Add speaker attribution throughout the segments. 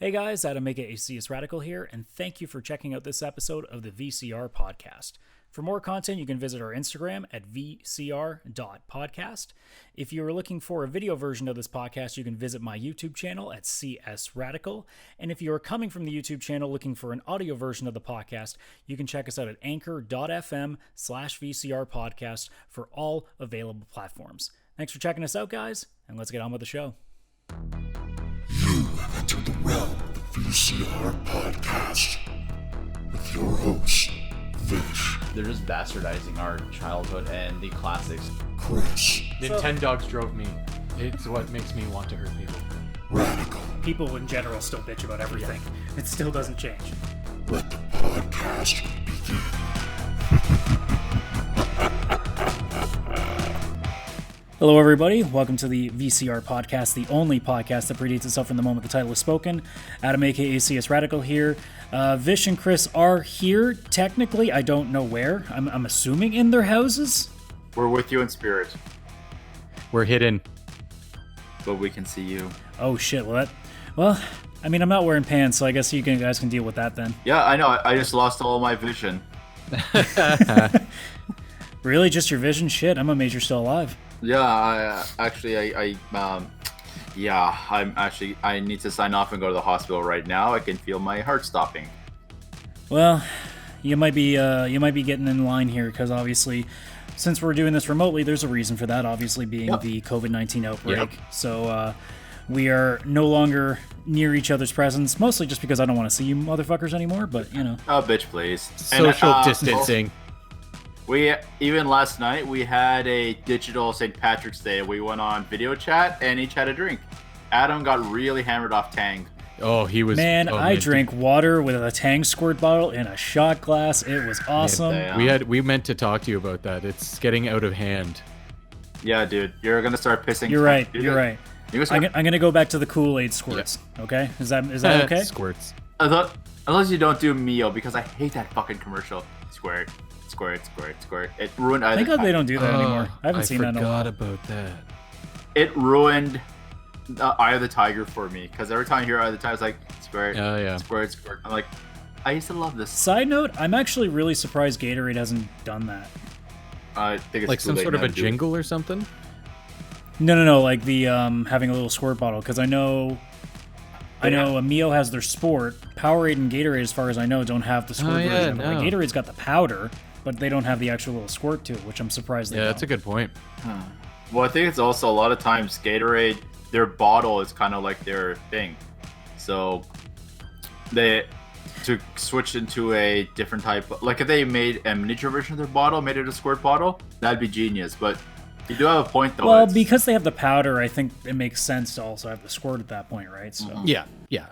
Speaker 1: Hey guys, Adam aka askcsradical here, and thank you for checking out this episode of the VCR Podcast. For more content, you can visit our Instagram at vcr.podcast. If you are looking for a video version of this podcast, you can visit my YouTube channel at csradical. And if you are coming from the YouTube channel looking for an audio version of the podcast, you can check us out at anchor.fm/VCR Podcast for all available platforms. Thanks for checking us out, guys, and let's get on with the show.
Speaker 2: You have entered the realm of the VCR Podcast with your host, Fish,
Speaker 3: They're just bastardizing our childhood and the classics.
Speaker 2: Chris,
Speaker 4: Nintendogs drove me. It's what makes me want to hurt people.
Speaker 2: Radical.
Speaker 1: People in general still bitch about everything. It still doesn't change.
Speaker 2: Let the podcast begin.
Speaker 1: Hello, everybody. Welcome to the VCR Podcast, the only podcast that predates itself from the moment the title is spoken. Adam, aka askcsradical here. Vish and Chris are here. Technically, I don't know where. I'm assuming in their houses.
Speaker 3: We're with you in spirit,
Speaker 4: We're hidden.
Speaker 3: but we can see you.
Speaker 1: Oh shit! Well, I mean, I'm not wearing pants, so I guess you guys can deal with that then.
Speaker 3: Yeah, I know. I just lost all my vision.
Speaker 1: Really, just your vision? Shit, I'm amazed you're still alive.
Speaker 3: Yeah, I need to sign off and go to the hospital right now. I can feel my heart stopping.
Speaker 1: Well, you might be getting in line here because obviously, since we're doing this remotely, there's a reason for that. Obviously, being the COVID-19 outbreak.
Speaker 4: Yep.
Speaker 1: So we are no longer near each other's presence, mostly just because I don't want to see you motherfuckers anymore. But you know,
Speaker 3: Oh, bitch, please.
Speaker 4: Social distancing.
Speaker 3: Even last night we had a digital St. Patrick's Day. We went on video chat and each had a drink. Adam got really hammered off Tang.
Speaker 4: Oh, he was.
Speaker 1: man,
Speaker 4: oh,
Speaker 1: I drank water with a Tang squirt bottle in a shot glass. It was awesome.
Speaker 3: damn.
Speaker 4: We meant to talk to you about that. It's getting out of hand.
Speaker 3: Yeah, dude, you're gonna start pissing.
Speaker 1: You're right.
Speaker 3: Dude,
Speaker 1: You're right.
Speaker 3: You're gonna
Speaker 1: I'm gonna go back to the Kool-Aid squirts. Okay, is that okay?
Speaker 4: Squirts.
Speaker 3: Unless you don't do Mio, because I hate that fucking commercial. Squirt. It ruined.
Speaker 1: Thank God they don't do that anymore. I haven't seen that in a while.
Speaker 4: I forgot about that.
Speaker 3: It ruined Eye of the Tiger for me, because every time I hear Eye of the Tiger, it's like squirt.
Speaker 4: Oh, yeah.
Speaker 3: Squirt. I'm like, I used to love this.
Speaker 1: Side note, I'm actually really surprised Gatorade hasn't done that.
Speaker 3: I think it's
Speaker 4: Like
Speaker 3: too
Speaker 4: some
Speaker 3: late
Speaker 4: sort of
Speaker 3: now
Speaker 4: a
Speaker 3: to do it.
Speaker 4: jingle or something?
Speaker 1: No, like the having a little squirt bottle, because I know Mio has their sport. Powerade and Gatorade, as far as I know, don't have the squirt
Speaker 4: yeah,
Speaker 1: version of it. Like,
Speaker 4: no.
Speaker 1: Gatorade's got the powder, but they don't have the actual little squirt to it, which I'm surprised they
Speaker 4: Yeah,
Speaker 1: don't.
Speaker 4: that's a good point.
Speaker 3: Well, I think it's also a lot of times Gatorade, their bottle is kind of like their thing. So to switch into a different type, like if they made a miniature version of their bottle, made it a squirt bottle, that'd be genius. But you do have a point though.
Speaker 1: Well,
Speaker 3: it's-
Speaker 1: because they have the powder, I think it makes sense to also have the squirt at that point, right? So.
Speaker 4: Yeah,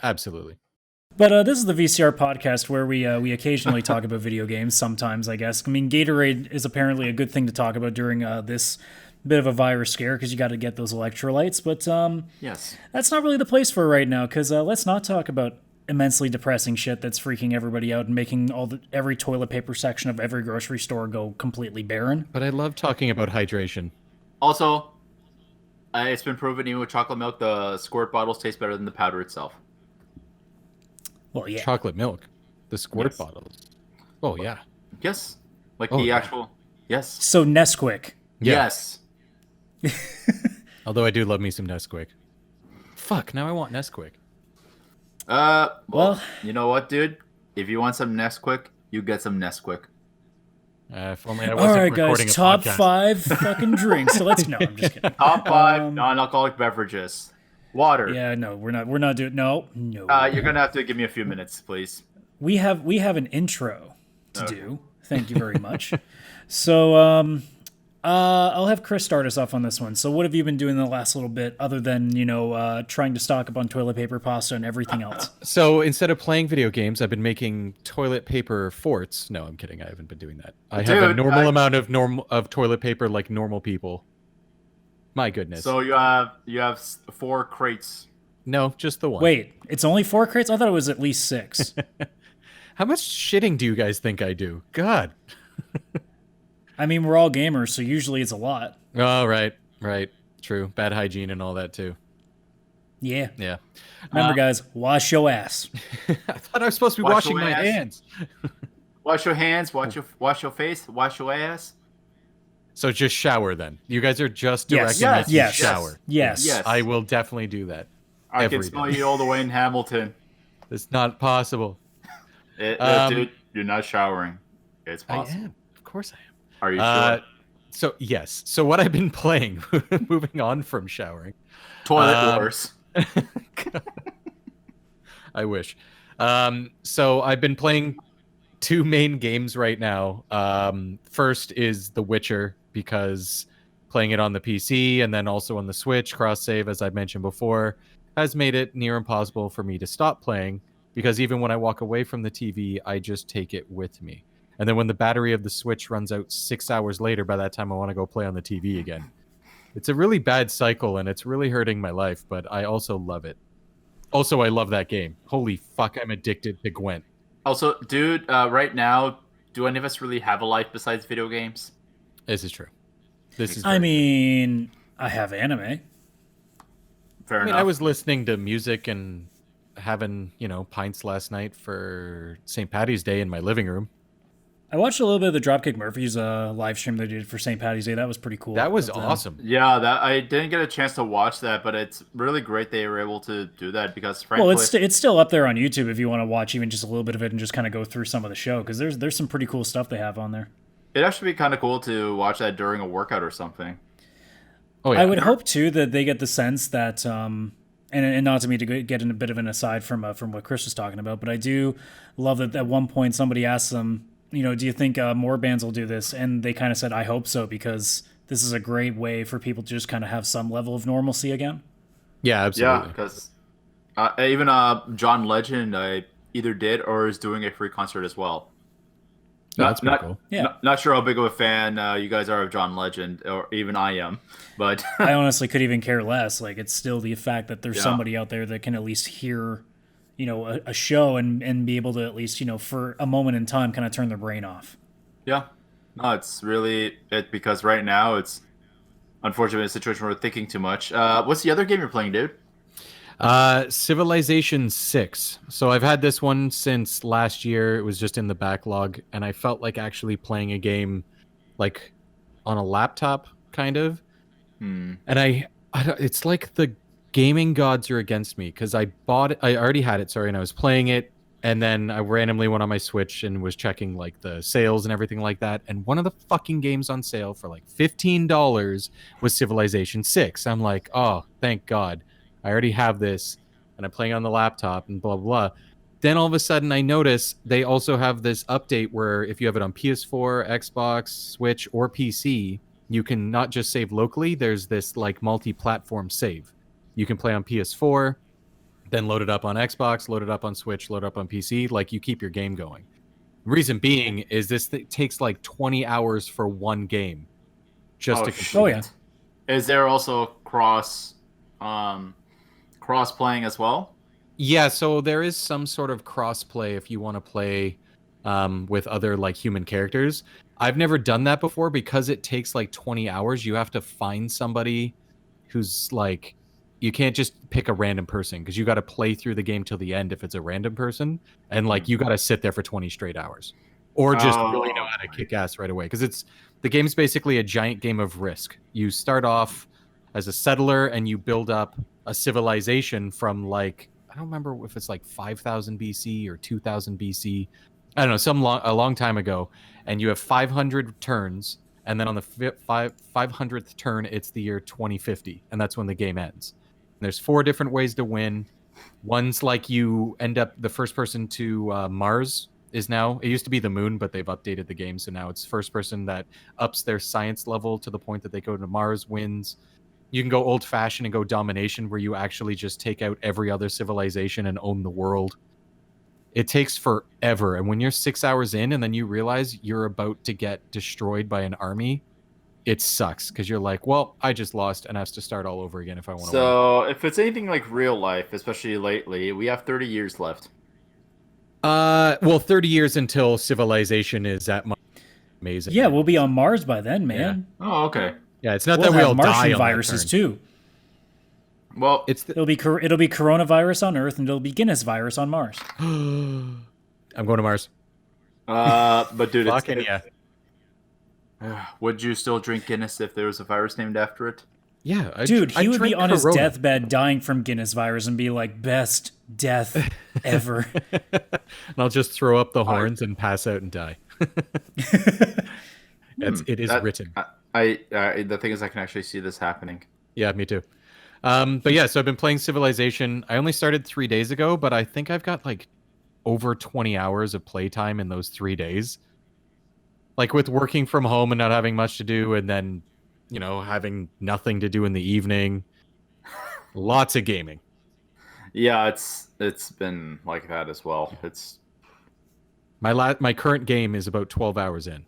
Speaker 4: absolutely.
Speaker 1: But this is the VCR podcast where we occasionally talk about video games. Sometimes, I guess. I mean, Gatorade is apparently a good thing to talk about during this bit of a virus scare because you got to get those electrolytes. But
Speaker 3: yes.
Speaker 1: that's not really the place for it right now. Because let's not talk about immensely depressing shit that's freaking everybody out and making every toilet paper section of every grocery store go completely barren.
Speaker 4: But I love talking about hydration.
Speaker 3: Also, it's been proven even with chocolate milk, the squirt bottles taste better than the powder itself.
Speaker 1: Well, yeah.
Speaker 4: Chocolate milk. The squirt
Speaker 3: Yes.
Speaker 4: bottles. Oh, yeah.
Speaker 3: Yes. Like
Speaker 4: Oh,
Speaker 3: the
Speaker 4: yeah.
Speaker 3: actual. Yes.
Speaker 1: So Nesquik.
Speaker 4: Yeah.
Speaker 3: Yes.
Speaker 4: Although I do love me some Nesquik. Fuck, now I want Nesquik.
Speaker 1: Well-
Speaker 3: you know what, dude? If you want some Nesquik, you get some Nesquik.
Speaker 4: If only I
Speaker 1: All
Speaker 4: wasn't
Speaker 1: right,
Speaker 4: recording
Speaker 1: guys.
Speaker 4: a
Speaker 1: Top
Speaker 4: podcast.
Speaker 1: 5 fucking drinks. So let's. No, I'm just kidding.
Speaker 3: Top 5 non-alcoholic beverages. Water.
Speaker 1: Yeah, no, we're not doing. No.
Speaker 3: You're gonna have to give me a few minutes, please.
Speaker 1: We have an intro to
Speaker 3: Okay.
Speaker 1: do. Thank you very much. So I'll have Chris start us off on this one. So what have you been doing the last little bit other than, trying to stock up on toilet paper, pasta, and everything else?
Speaker 4: So instead of playing video games, I've been making toilet paper forts. No, I'm kidding. I haven't been doing that. I have a
Speaker 3: Dude,
Speaker 4: normal amount of toilet paper like normal people. My goodness.
Speaker 3: So you have 4 crates.
Speaker 4: No, just the one.
Speaker 1: Wait, it's only 4 crates? I thought it was at least 6.
Speaker 4: How much shitting do you guys think I do? God.
Speaker 1: I mean, we're all gamers, so usually it's a lot.
Speaker 4: Oh, right. True. Bad hygiene and all that too.
Speaker 1: Yeah.
Speaker 4: Yeah.
Speaker 1: Remember, guys, wash your ass.
Speaker 4: I thought I was supposed to be
Speaker 3: Wash
Speaker 4: washing
Speaker 3: your
Speaker 4: my
Speaker 3: ass.
Speaker 4: hands.
Speaker 3: Wash your hands, wash your face, wash your ass.
Speaker 4: So just shower then. You guys are just
Speaker 1: Yes.
Speaker 4: directing me to
Speaker 1: Yes.
Speaker 4: shower.
Speaker 1: Yes.
Speaker 3: Yes.
Speaker 4: I will definitely do that.
Speaker 3: I
Speaker 4: every
Speaker 3: can smell
Speaker 4: day.
Speaker 3: you all the way in Hamilton.
Speaker 4: It's not possible.
Speaker 3: Dude, you're not showering. It's
Speaker 4: I
Speaker 3: possible.
Speaker 4: am. Of course I am.
Speaker 3: Are you sure?
Speaker 4: So yes. So what I've been playing, moving on from showering.
Speaker 3: Toilet Wars.
Speaker 4: I wish. So I've been playing 2 main games right now. First is The Witcher, because playing it on the PC and then also on the Switch, cross save, as I mentioned before, has made it near impossible for me to stop playing, because even when I walk away from the TV, I just take it with me. And then when the battery of the Switch runs out 6 hours later, by that time I want to go play on the TV again. It's a really bad cycle, and it's really hurting my life, but I also love it. Also, I love that game. Holy fuck, I'm addicted to Gwent.
Speaker 3: Also, dude, right now, do any of us really have a life besides video games?
Speaker 4: This is true. This is.
Speaker 1: I mean, I have anime.
Speaker 3: Fair
Speaker 4: I mean,
Speaker 3: enough.
Speaker 4: I was listening to music and having, pints last night for St. Paddy's Day in my living room.
Speaker 1: I watched a little bit of the Dropkick Murphys live stream they did for St. Paddy's Day. That was pretty cool.
Speaker 4: That was
Speaker 1: But,
Speaker 4: awesome.
Speaker 3: Yeah, that I didn't get a chance to watch that, but it's really great they were able to do that because, frankly,
Speaker 1: Well, it's still up there on YouTube if you want to watch even just a little bit of it and just kind of go through some of the show, because there's some pretty cool stuff they have on there.
Speaker 3: it'd actually be kind of cool to watch that during a workout or something.
Speaker 4: Oh yeah.
Speaker 1: I would hope too that they get the sense that, and not to me to get in a bit of an aside from what Chris was talking about, but I do love that at one point somebody asked them, do you think more bands will do this? And they kind of said, I hope so, because this is a great way for people to just kind of have some level of normalcy again.
Speaker 4: Yeah, absolutely.
Speaker 3: Yeah, because even John Legend either did or is doing a free concert as well.
Speaker 4: No, that's pretty cool.
Speaker 1: Yeah.
Speaker 3: Not sure how big of a fan you guys are of John Legend, or even I am, but
Speaker 1: I honestly could even care less. Like, it's still the fact that there's
Speaker 3: Yeah.
Speaker 1: somebody out there that can at least hear, a show and be able to at least, for a moment in time, kind of turn their brain off.
Speaker 3: yeah, no, it's really it because right now it's unfortunately a situation where we're thinking too much. What's the other game you're playing, dude?
Speaker 4: Civilization 6. So I've had this one since last year. It was just in the backlog, and I felt like actually playing a game like on a laptop, kind of. And I don't, it's like the gaming gods are against me, because I already had it, sorry, and I was playing it, and then I randomly went on my Switch and was checking like the sales and everything like that, and one of the fucking games on sale for like $15 was Civilization 6. I'm like, oh, thank God. I already have this, and I'm playing on the laptop and blah, blah, blah. Then all of a sudden I notice they also have this update where if you have it on PS4, Xbox, Switch, or PC, you can not just save locally. There's this like multi-platform save. You can play on PS4, then load it up on Xbox, load it up on Switch, load it up on PC. Like, you keep your game going. Reason being is this takes like 20 hours for one game just to complete.
Speaker 3: Shit.
Speaker 1: Oh, yeah.
Speaker 3: Is there also cross playing as well?
Speaker 4: Yeah, so there is some sort of cross-play if you want to play with other like human characters. I've never done that before because it takes like 20 hours. You have to find somebody who's like, you can't just pick a random person, because you got to play through the game till the end if it's a random person, and like you got to sit there for 20 straight hours, or just really know how to kick ass right away, because the game's basically a giant game of Risk. You start off as a settler and you build up a civilization from like, I don't remember if it's like 5000 BC or 2000 BC. I don't know, a long time ago, and you have 500 turns, and then on the 500th turn, it's the year 2050, and that's when the game ends. And there's 4 different ways to win. One's like you end up the first person to Mars is now. It used to be the moon, but they've updated the game, so now it's first person that ups their science level to the point that they go to Mars wins. You can go old-fashioned and go domination, where you actually just take out every other civilization and own the world. It takes forever, and when you're 6 hours in and then you realize you're about to get destroyed by an army, it sucks, because you're like, well, I just lost and I have to start all over again if I want to win.
Speaker 3: So, if it's anything like real life, especially lately, we have 30 years left.
Speaker 4: Well, 30 years until civilization is at amazing.
Speaker 1: Yeah, we'll be on Mars by then, man.
Speaker 3: Oh, okay.
Speaker 4: Yeah, it's not
Speaker 1: We'll
Speaker 4: that we
Speaker 1: have
Speaker 4: all
Speaker 1: Martian
Speaker 4: die on
Speaker 1: viruses
Speaker 4: that turn.
Speaker 1: too.
Speaker 3: Well,
Speaker 1: It'll be coronavirus on Earth, and it'll be Guinness virus on Mars.
Speaker 4: I'm going to Mars.
Speaker 3: but dude,
Speaker 4: Fucking yeah.
Speaker 3: Would you still drink Guinness if there was a virus named after it?
Speaker 4: Yeah,
Speaker 1: Dude, he would be on his
Speaker 4: Corona.
Speaker 1: deathbed dying from Guinness virus and be like, best death ever.
Speaker 4: And I'll just throw up the horns and pass out and die. It is written.
Speaker 3: The thing is, I can actually see this happening.
Speaker 4: Yeah, me too. But yeah, so I've been playing Civilization. I only started 3 days ago, but I think I've got like over 20 hours of playtime in those 3 days. Like with working from home and not having much to do, and then, you know, having nothing to do in the evening. Lots of gaming.
Speaker 3: Yeah, it's been like that as well. It's
Speaker 4: My current game is about 12 hours in,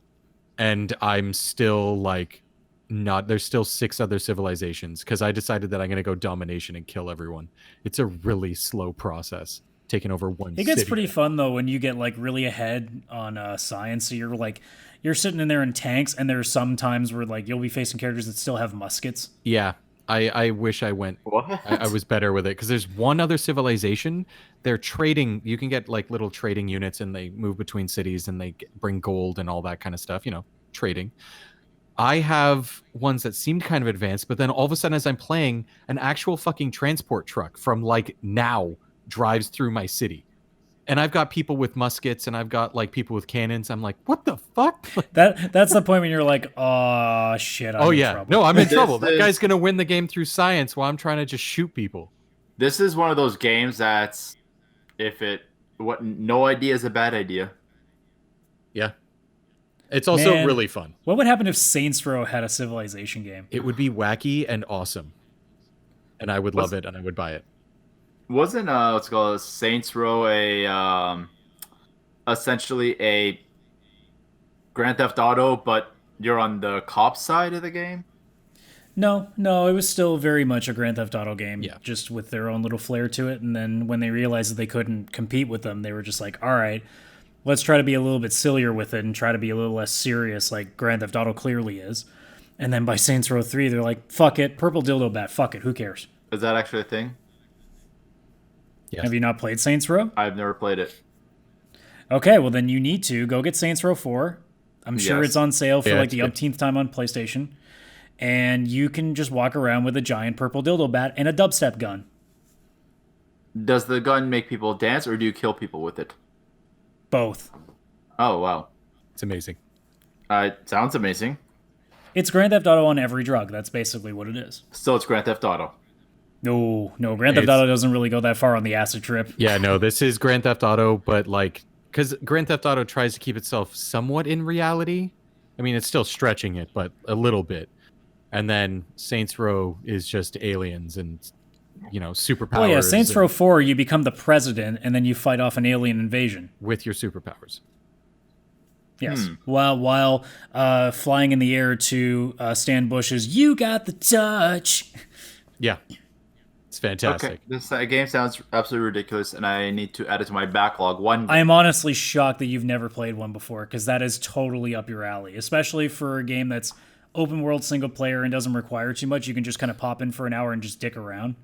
Speaker 4: and I'm still like not. There's still 6 other civilizations because I decided that I'm gonna go domination and kill everyone. It's a really slow process, taking over one.
Speaker 1: It gets
Speaker 4: city.
Speaker 1: pretty fun though when you get like really ahead on science. So you're sitting in there in tanks, and there's some times where like you'll be facing characters that still have muskets.
Speaker 4: Yeah, I wish I went.
Speaker 3: what?
Speaker 4: I was better with it because there's one other civilization. They're trading. You can get like little trading units, and they move between cities, and they bring gold and all that kind of stuff. You know, trading. I have ones that seemed kind of advanced, but then all of a sudden, as I'm playing, an actual fucking transport truck from like now drives through my city. And I've got people with muskets, and I've got like people with cannons. I'm like, what the fuck?
Speaker 1: That's the point when you're like, oh shit. I'm in trouble.
Speaker 4: No, I'm in
Speaker 3: This
Speaker 4: trouble. That
Speaker 3: is-
Speaker 4: guy's gonna win the game through science while I'm trying to just shoot people.
Speaker 3: This is one of those games that's no idea is a bad idea.
Speaker 4: Yeah, it's also
Speaker 1: Man.
Speaker 4: really fun.
Speaker 1: What would happen if Saints Row had a Civilization game?
Speaker 4: It would be wacky and awesome, and I would love it, and I would buy it.
Speaker 3: Wasn't what's it called Saints Row essentially a Grand Theft Auto, but you're on the cop side of the game?
Speaker 1: No, it was still very much a Grand Theft Auto game,
Speaker 4: Yeah.
Speaker 1: just with their own little flair to it. And then when they realized that they couldn't compete with them, they were just like, all right, let's try to be a little bit sillier with it and try to be a little less serious, like Grand Theft Auto clearly is. And then by Saints Row 3, they're like, fuck it, purple dildo bat, fuck it, who cares?
Speaker 3: Is that actually a thing?
Speaker 4: Yes.
Speaker 1: Have you not played Saints Row?
Speaker 3: I've never played it.
Speaker 1: Okay, well then you need to go get Saints Row 4. I'm sure
Speaker 3: Yes.
Speaker 1: it's on sale for
Speaker 4: Yeah,
Speaker 1: like
Speaker 4: it's
Speaker 1: the
Speaker 4: good.
Speaker 1: umpteenth time on PlayStation. And you can just walk around with a giant purple dildo bat and a dubstep gun.
Speaker 3: Does the gun make people dance, or do you kill people with it?
Speaker 1: Both.
Speaker 3: Oh wow,
Speaker 4: It's amazing.
Speaker 3: sounds amazing.
Speaker 1: It's Grand Theft Auto on every drug. That's basically what it is.
Speaker 3: So it's Grand Theft Auto.
Speaker 1: No, Grand Theft Auto doesn't really go that far on the acid trip.
Speaker 4: Yeah, no, this is Grand Theft Auto, but like, because Grand Theft Auto tries to keep itself somewhat in reality. I mean, it's still stretching it, but a little bit. And then Saints Row is just aliens and, you know, superpowers.
Speaker 1: Oh yeah, Saints
Speaker 4: and-
Speaker 1: Row 4, you become the president and then you fight off an alien invasion.
Speaker 4: with your superpowers.
Speaker 1: Yes. While flying in the air to Stan Bush's "You Got the Touch."
Speaker 4: Yeah, it's fantastic.
Speaker 3: Okay, this game sounds absolutely ridiculous, and I need to add it to my backlog.
Speaker 1: I am honestly shocked that you've never played one before, because that is totally up your alley, especially for a game that's open world single player and doesn't require too much. You can just kind of pop in for an hour and just dick around.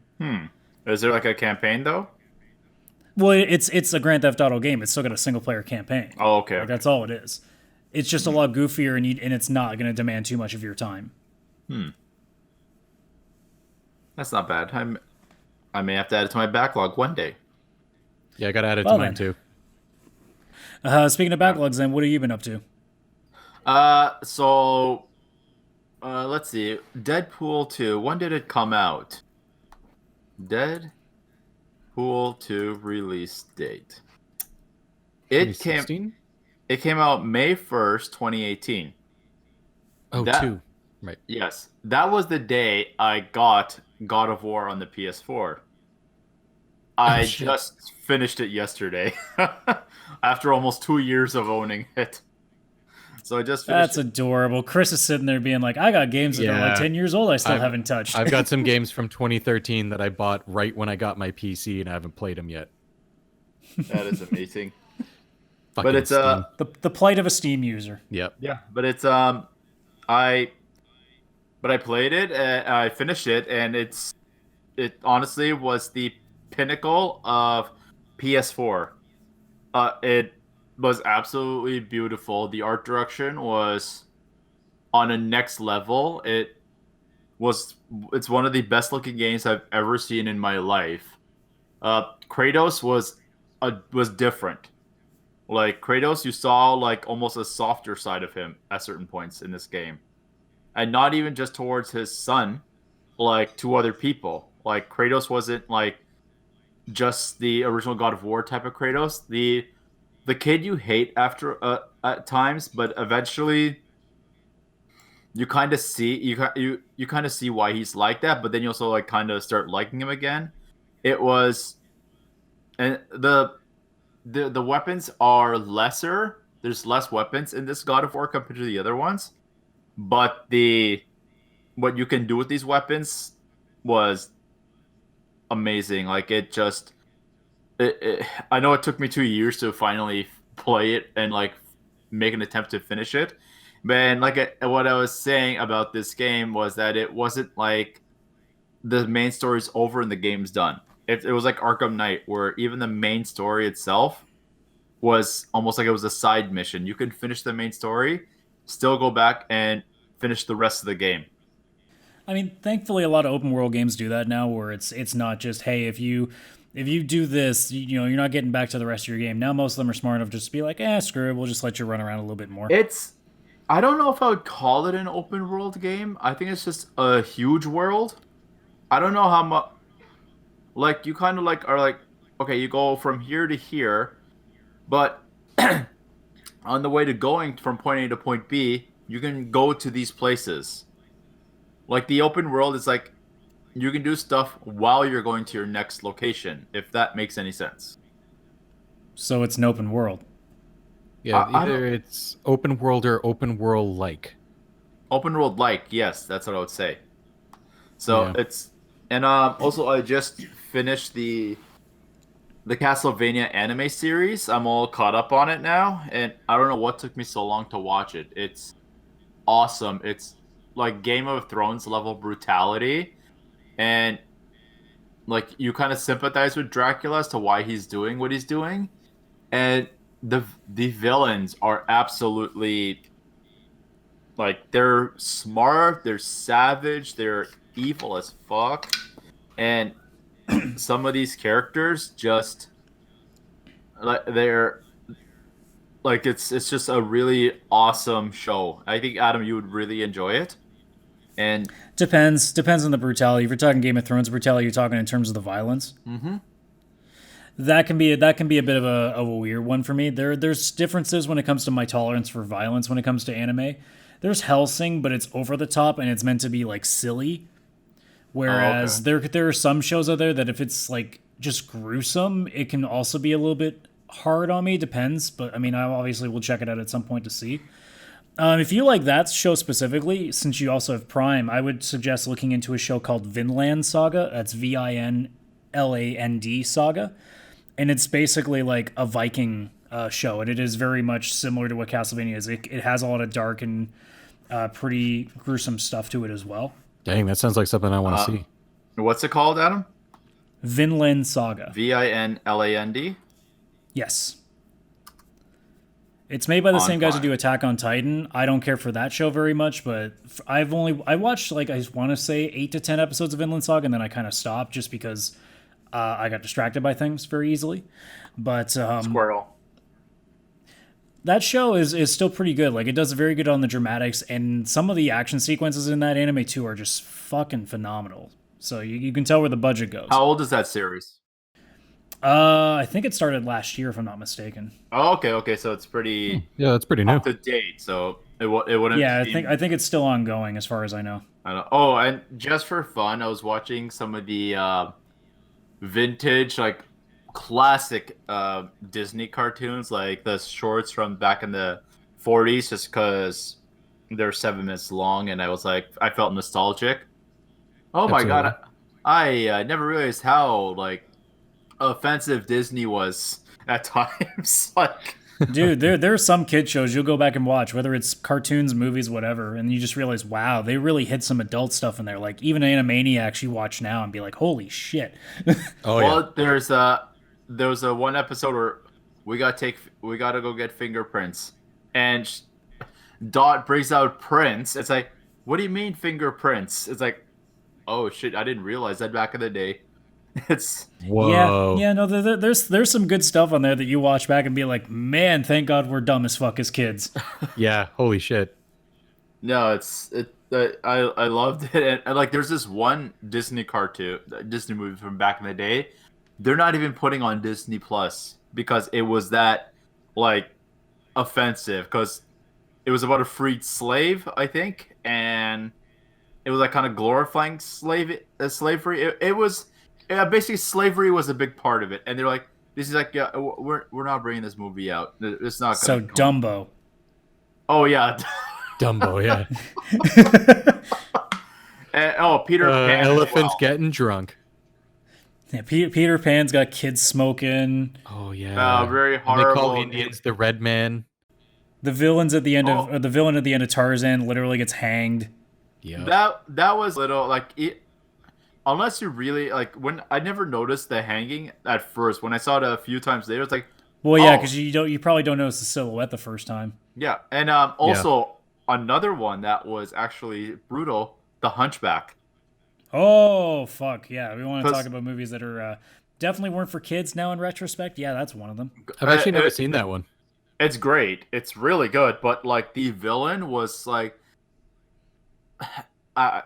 Speaker 3: Is there like a campaign though?
Speaker 1: Well, it's a Grand Theft Auto game. It's still got a single player campaign.
Speaker 3: Oh, okay.
Speaker 1: Like, that's all it is. It's just a lot goofier, and it's not going to demand too much of your time.
Speaker 3: That's not bad. I may have to add it to my backlog one day.
Speaker 4: Yeah, I got added
Speaker 1: Well
Speaker 4: to mine
Speaker 1: then.
Speaker 4: too.
Speaker 1: Speaking of backlogs, then, what have you been up to?
Speaker 3: Let's see. Deadpool 2. When did it come out? Deadpool 2 release date. It came
Speaker 4: 2016?
Speaker 3: it came out May 1st, 2018.
Speaker 4: Oh,
Speaker 3: that-
Speaker 4: 2. Right.
Speaker 3: Yes. That was the day I got God of War on the PS4. I
Speaker 1: shit.
Speaker 3: just finished it yesterday. After almost 2 years of owning it. So I just finished
Speaker 1: That's adorable. Chris is sitting there being like, I got games that are
Speaker 4: Yeah.
Speaker 1: like 10 years old I still
Speaker 4: I've-
Speaker 1: haven't touched.
Speaker 4: I've got some games from 2013 that I bought right when I got my PC and I haven't played them yet.
Speaker 3: That is amazing.
Speaker 4: Fucking
Speaker 3: But it's
Speaker 4: Steam.
Speaker 1: the plight of a Steam user.
Speaker 4: Yep.
Speaker 3: Yeah, but it's I played it, I finished it, and it's it honestly was the pinnacle of PS4. It was absolutely beautiful. The art direction was on a next level. It's one of the best looking games I've ever seen in my life. Kratos was different. Like Kratos, you saw like almost a softer side of him at certain points in this game, and not even just towards his son, like to other people. Like Kratos wasn't like just the original God of War type of Kratos. The kid you hate after at times, but eventually you kind of see you kind of see why he's like that. But then you also like kind of start liking him again. It was and the weapons are lesser. There's less weapons in this God of War compared to the other ones, but the what you can do with these weapons was amazing. Like I know it took me 2 years to finally play it and like make an attempt to finish it. But what I was saying about this game was that it wasn't like the main story's over and the game's done. It was like Arkham Knight, where even the main story itself was almost like it was a side mission. You can finish the main story, still go back and finish the rest of the game.
Speaker 1: I mean, thankfully, a lot of open world games do that now, where it's not just, hey, if you do this, you're not getting back to the rest of your game. Now most of them are smart enough just to be like, screw it, we'll just let you run around a little bit more.
Speaker 3: I don't know if I would call it an open world game. I think it's just a huge world. I don't know how much. Like you kind of like are like, okay, you go from here to here, but on the way to going from point A to point B, you can go to these places. Like the open world is like you can do stuff while you're going to your next location, if that makes any sense.
Speaker 1: So it's an open world.
Speaker 4: Yeah, either it's open world or open world like.
Speaker 3: Open world like, yes, that's what I would say. So it's and also I just finished the Castlevania anime series. I'm all caught up on it now, and I don't know what took me so long to watch it. It's awesome. It's like Game of Thrones level brutality, and like you kind of sympathize with Dracula as to why he's doing what he's doing, and the villains are absolutely like they're smart, they're savage, they're evil as fuck, and some of these characters just like they're like it's just a really awesome show. I think Adam, you would really enjoy it. And
Speaker 1: depends on the brutality. If you're talking Game of Thrones brutality, you're talking in terms of the violence.
Speaker 3: Mm-hmm.
Speaker 1: That can be a bit of a weird one for me. There's differences when it comes to my tolerance for violence when it comes to anime. There's Hellsing, but it's over the top and it's meant to be like silly. Whereas there are some shows out there that if it's like just gruesome, it can also be a little bit hard on me. Depends, but I mean, I obviously will check it out at some point to see. If you like that show specifically, since you also have Prime, I would suggest looking into a show called Vinland Saga. That's Vinland Saga, and it's basically like a Viking show, and it is very much similar to what Castlevania is. It has a lot of dark and pretty gruesome stuff to it as well.
Speaker 4: Dang, that sounds like something I want to see.
Speaker 3: What's it called, Adam?
Speaker 1: Vinland Saga.
Speaker 3: Vinland?
Speaker 1: Yes. It's made by the same guys who do Attack on Titan. I don't care for that show very much, but I watched like I want to say 8 to 10 episodes of Vinland Saga, and then I kind of stopped just because I got distracted by things very easily. But
Speaker 3: Squirrel.
Speaker 1: That show is still pretty good. Like it does very good on the dramatics, and some of the action sequences in that anime too are just fucking phenomenal. So you can tell where the budget goes.
Speaker 3: How old is that series?
Speaker 1: I think it started last year, if I'm not mistaken.
Speaker 3: Oh, okay. So it's pretty.
Speaker 4: Yeah, that's pretty new.
Speaker 3: Up to date. So it wouldn't.
Speaker 1: Yeah, I think it's still ongoing, as far as I know.
Speaker 3: I don't. Oh, and just for fun, I was watching some of the vintage, like classic Disney cartoons, like the shorts from back in the 40s, just because they're 7 minutes long, and I was like, I felt nostalgic. Oh my god, I never realized how like offensive Disney was at times. Like
Speaker 1: Dude, there are some kid shows you'll go back and watch, whether it's cartoons, movies, whatever, and you just realize, wow, they really hit some adult stuff in there. Like even Animaniacs you watch now and be like, holy shit.
Speaker 4: Oh
Speaker 3: Well, there was a one episode where we gotta go get fingerprints, and Dot brings out prints. It's like, what do you mean fingerprints? It's like, oh shit, I didn't realize that back in the day. It's
Speaker 4: Whoa.
Speaker 1: Yeah, no, there's some good stuff on there that you watch back and be like, man, thank God we're dumb as fuck as kids.
Speaker 4: Yeah. Holy shit.
Speaker 3: no, I loved it, and like there's this one Disney movie from back in the day. They're not even putting on Disney Plus because it was that like offensive because it was about a freed slave, I think, and it was like kind of glorifying slavery. It was basically slavery was a big part of it, and they're like, "This is like, yeah, we're not bringing this movie out. It's not."
Speaker 1: So Dumbo.
Speaker 3: Oh yeah.
Speaker 4: Dumbo, yeah.
Speaker 3: And, Peter Pan. as
Speaker 4: Elephants
Speaker 3: well.
Speaker 4: getting drunk.
Speaker 1: Yeah, Peter Pan's got kids smoking.
Speaker 4: Oh yeah.
Speaker 3: Very
Speaker 4: And they call
Speaker 3: horrible.
Speaker 4: Indians the red man.
Speaker 1: The villains at the end of the villain at the end of Tarzan literally gets hanged.
Speaker 4: Yeah.
Speaker 3: That was little like it, unless you really like when I never noticed the hanging at first. When I saw it a few times later, it's like,
Speaker 1: Well, yeah,
Speaker 3: oh.
Speaker 1: because you probably don't notice the silhouette the first time.
Speaker 3: yeah. And also another one that was actually brutal, The Hunchback.
Speaker 1: Oh fuck yeah, we want to
Speaker 3: 'Cause-
Speaker 1: talk about movies that are definitely weren't for kids now in retrospect. Yeah, that's one of them.
Speaker 4: I've actually never
Speaker 3: Uh,
Speaker 4: seen that one.
Speaker 3: It's great. It's really good, but like the villain was like, I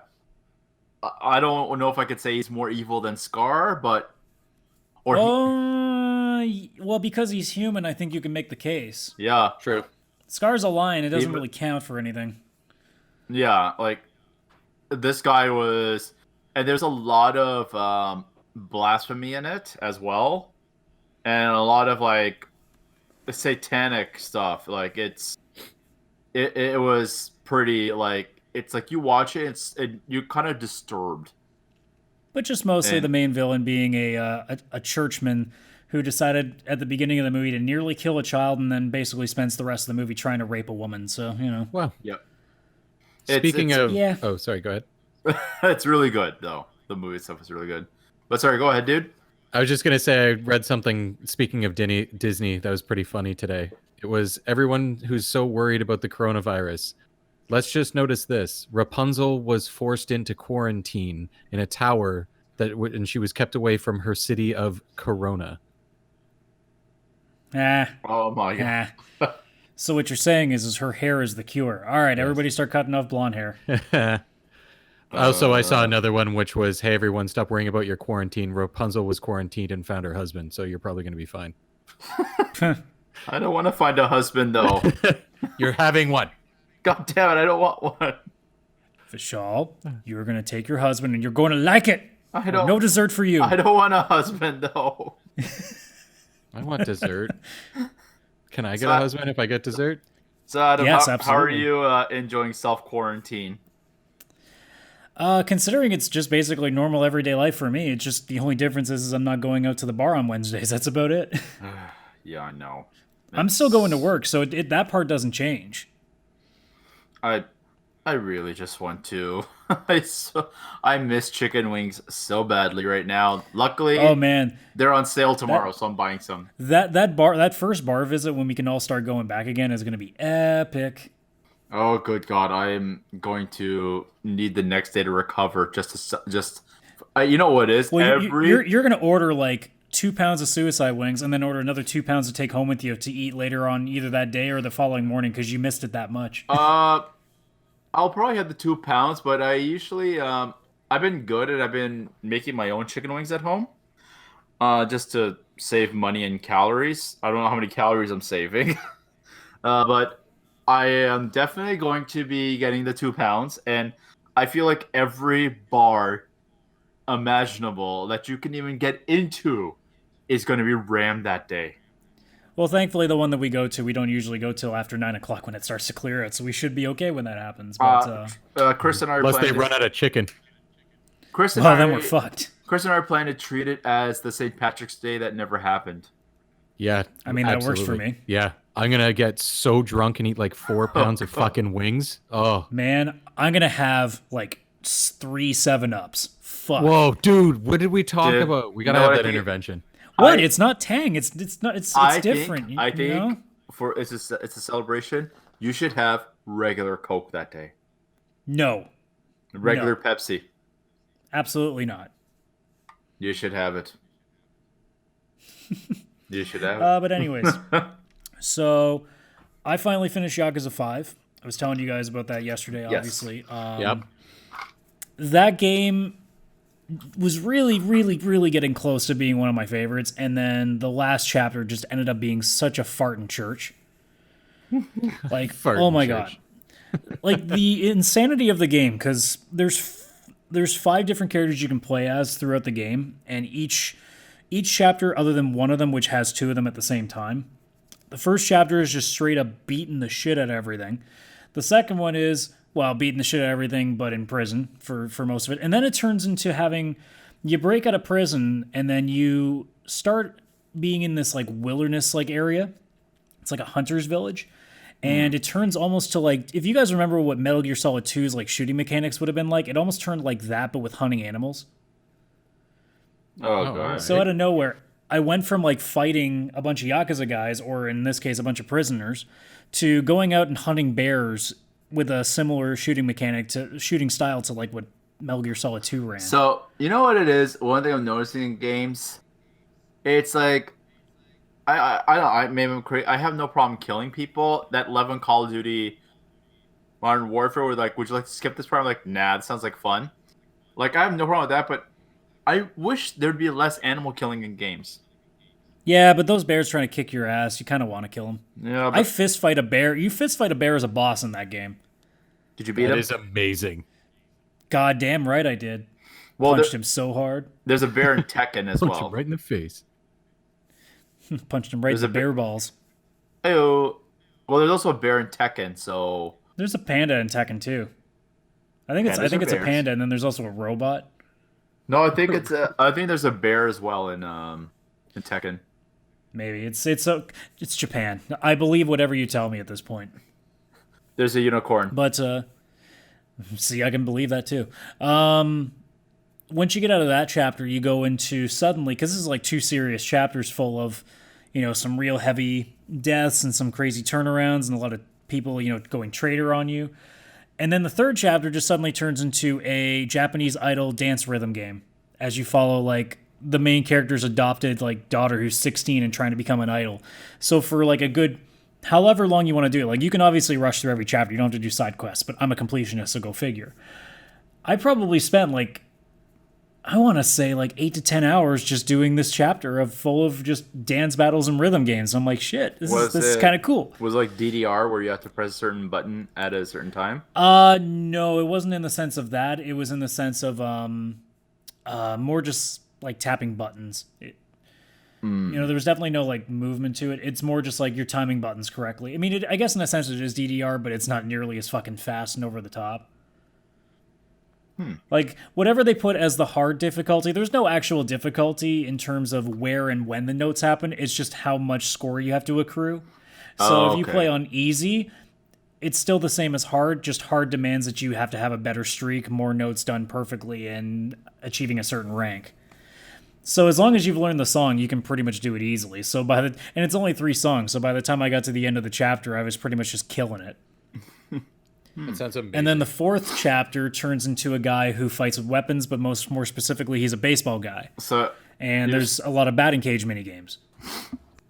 Speaker 3: don't know if I could say he's more evil than Scar, but
Speaker 1: Well, because he's human, I think you can make the case.
Speaker 3: yeah,
Speaker 4: True.
Speaker 1: Scar's a lion; it doesn't
Speaker 3: Even-
Speaker 1: really count for anything.
Speaker 3: yeah, like this guy was, and there's a lot of blasphemy in it as well, and a lot of like satanic stuff. Like it was pretty like it's like you watch it, you're kind of disturbed.
Speaker 1: But just mostly
Speaker 3: And-
Speaker 1: the main villain being a churchman who decided at the beginning of the movie to nearly kill a child and then basically spends the rest of the movie trying to rape a woman. So
Speaker 4: Wow.
Speaker 3: Yep.
Speaker 4: Speaking of,
Speaker 1: yeah.
Speaker 4: oh, sorry. Go ahead.
Speaker 3: It's really good though. The movie itself is really good. But sorry, go ahead, dude.
Speaker 4: I was just gonna say I read something. Speaking of Disney, that was pretty funny today. It was everyone who's so worried about the coronavirus. Let's just notice this: Rapunzel was forced into quarantine in a tower and she was kept away from her city of Corona.
Speaker 3: Oh my god.
Speaker 1: So what you're saying is her hair is the cure. All right, everybody start cutting off blonde hair.
Speaker 4: Also, I saw another one which was, "Hey, everyone, stop worrying about your quarantine. Rapunzel was quarantined and found her husband, so you're probably going to be fine."
Speaker 3: I don't want to find a husband though.
Speaker 4: You're having one.
Speaker 3: God damn it, I don't want one.
Speaker 1: Vishal, you're going to take your husband and you're going to like it.
Speaker 3: I don't.
Speaker 1: No dessert for you.
Speaker 3: I don't want a husband though.
Speaker 4: I want dessert. Can I get
Speaker 3: So
Speaker 4: a
Speaker 3: I-
Speaker 4: husband if I get dessert?
Speaker 3: So Adam,
Speaker 1: Yes,
Speaker 3: how are
Speaker 1: absolutely.
Speaker 3: you enjoying self quarantine?
Speaker 1: Considering it's just basically normal everyday life for me, it's just the only difference is I'm not going out to the bar on Wednesdays. That's about it.
Speaker 3: Yeah, I know.
Speaker 1: I'm still going to work, so that part doesn't change.
Speaker 3: I really just want to. I miss chicken wings so badly right now. Luckily,
Speaker 1: Oh man,
Speaker 3: they're on sale tomorrow, so I'm buying some.
Speaker 1: that first bar visit when we can all start going back again is going to be epic.
Speaker 3: Oh, good God! I am going to need the next day to recover. You know what it is?
Speaker 1: Well, you're going to order like 2 pounds of suicide wings and then order another 2 pounds to take home with you to eat later on either that day or the following morning because you missed it that much.
Speaker 3: I'll probably have the 2 pounds, but I usually I've been good and I've been making my own chicken wings at home, just to save money and calories. I don't know how many calories I'm saving, but I am definitely going to be getting the 2 pounds, and I feel like every bar imaginable that you can even get into is going to be rammed that day.
Speaker 1: Well, thankfully, the one that we go to, we don't usually go till after 9 o'clock when it starts to clear out, so we should be okay when that happens. But
Speaker 3: Chris and I are
Speaker 4: Unless they
Speaker 3: planning
Speaker 4: run out of chicken.
Speaker 3: Chris and
Speaker 1: well,
Speaker 3: I,
Speaker 1: then we're fucked.
Speaker 3: Chris and I are planning to treat it as the St. Patrick's Day that never happened.
Speaker 4: Yeah.
Speaker 1: I mean, that works for
Speaker 4: absolutely.
Speaker 1: me.
Speaker 4: Yeah. I'm going to get so drunk and eat like 4 pounds of fucking wings. Oh.
Speaker 1: Man, I'm going to have like 3 7-Ups. Fuck.
Speaker 4: Whoa, dude. What did we talk
Speaker 3: Dude,
Speaker 4: about? We
Speaker 3: you
Speaker 4: got to
Speaker 3: know
Speaker 4: have
Speaker 3: what I
Speaker 4: that
Speaker 3: think-
Speaker 4: intervention.
Speaker 1: What?
Speaker 3: I-
Speaker 1: It's not Tang. It's not. It's different.
Speaker 3: I
Speaker 1: you
Speaker 3: think
Speaker 1: know?
Speaker 3: for it's a celebration. You should have regular Coke that day.
Speaker 1: No,
Speaker 3: Regular
Speaker 1: No.
Speaker 3: Pepsi.
Speaker 1: absolutely not.
Speaker 3: You should have it. You should have
Speaker 1: But anyways, so I finally finished Yakuza 5. I was telling you guys about that yesterday,
Speaker 3: Yes.
Speaker 1: obviously.
Speaker 4: Yep.
Speaker 1: That game was really, really, really getting close to being one of my favorites, and then the last chapter just ended up being such a fart in church. Like,
Speaker 4: Fart
Speaker 1: oh
Speaker 4: in
Speaker 1: my
Speaker 4: church.
Speaker 1: god. Like the insanity of the game, because there's 5 different characters you can play as throughout the game, and each chapter, other than one of them, which has 2 of them at the same time. The first chapter is just straight up beating the shit out of everything. The second one is, well, beating the shit out of everything, but in prison for most of it. And then it turns into having, you break out of prison, and then you start being in this like wilderness like area. It's like a hunter's village. And it turns almost to like, if you guys remember what Metal Gear Solid 2's like shooting mechanics would have been like, it almost turned like that, but with hunting animals.
Speaker 3: Oh,
Speaker 4: Oh,
Speaker 3: god.
Speaker 1: So out of nowhere, I went from like fighting a bunch of Yakuza guys, or in this case, a bunch of prisoners, to going out and hunting bears with a similar shooting style to like what Metal Gear Solid 2 ran.
Speaker 3: So you know what it is? One thing I'm noticing in games, it's like I maybe I'm crazy. I have no problem killing people. That level in Call of Duty Modern Warfare, where like, would you like to skip this part? I'm like, nah, that sounds like fun. Like I have no problem with that, but I wish there'd be less animal killing in games.
Speaker 1: Yeah, but those bears trying to kick your ass, you kind of want to kill them.
Speaker 3: Yeah,
Speaker 1: I
Speaker 3: but
Speaker 1: fist fight a bear. You fist fight a bear as a boss in that game.
Speaker 3: did you beat
Speaker 4: That
Speaker 3: him?
Speaker 4: is amazing.
Speaker 1: God damn right I did.
Speaker 3: Well,
Speaker 1: Punched him so hard.
Speaker 3: there's a bear in Tekken as
Speaker 4: Punch
Speaker 3: well.
Speaker 4: him right in the face.
Speaker 1: Punched him right in
Speaker 3: There's
Speaker 1: the
Speaker 3: a
Speaker 1: bear balls.
Speaker 3: Ayo. Well, there's also a bear in Tekken, so
Speaker 1: There's a panda in Tekken too. I think
Speaker 3: Pandas
Speaker 1: it's
Speaker 3: are
Speaker 1: a
Speaker 3: bears.
Speaker 1: panda, and then there's also a robot.
Speaker 3: no, I think I think there's a bear as well in Tekken.
Speaker 1: Maybe it's Japan. I believe whatever you tell me at this point.
Speaker 3: There's a unicorn.
Speaker 1: But see, I can believe that too. Once you get out of that chapter, you go into suddenly, because this is like 2 serious chapters full of, some real heavy deaths and some crazy turnarounds and a lot of people, going traitor on you. And then the 3rd chapter just suddenly turns into a Japanese idol dance rhythm game as you follow like the main character's adopted like daughter who's 16 and trying to become an idol. So for like a good however long you want to do it, like you can obviously rush through every chapter. You don't have to do side quests, but I'm a completionist, so go figure. I probably spent like, I want to say like 8 to 10 hours just doing this chapter full of just dance battles and rhythm games. I'm like, shit, this is kind of cool.
Speaker 3: Was it like DDR where you have to press a certain button at a certain time?
Speaker 1: No, it wasn't in the sense of that. It was in the sense of more just like tapping buttons. There was definitely no like movement to it. It's more just like you're timing buttons correctly. I mean, I guess in a sense it is DDR, but it's not nearly as fucking fast and over the top. Like whatever they put as the hard difficulty, there's no actual difficulty in terms of where and when the notes happen. It's just how much score you have to accrue. So if you play on easy, it's still the same as hard. Just hard demands that you have to have a better streak, more notes done perfectly, and achieving a certain rank. So as long as you've learned the song, you can pretty much do it easily. And it's only 3 songs. So by the time I got to the end of the chapter, I was pretty much just killing it.
Speaker 4: That sounds amazing.
Speaker 1: And then the 4th chapter turns into a guy who fights with weapons, but more specifically, he's a baseball guy. And there's a lot of batting cage mini games.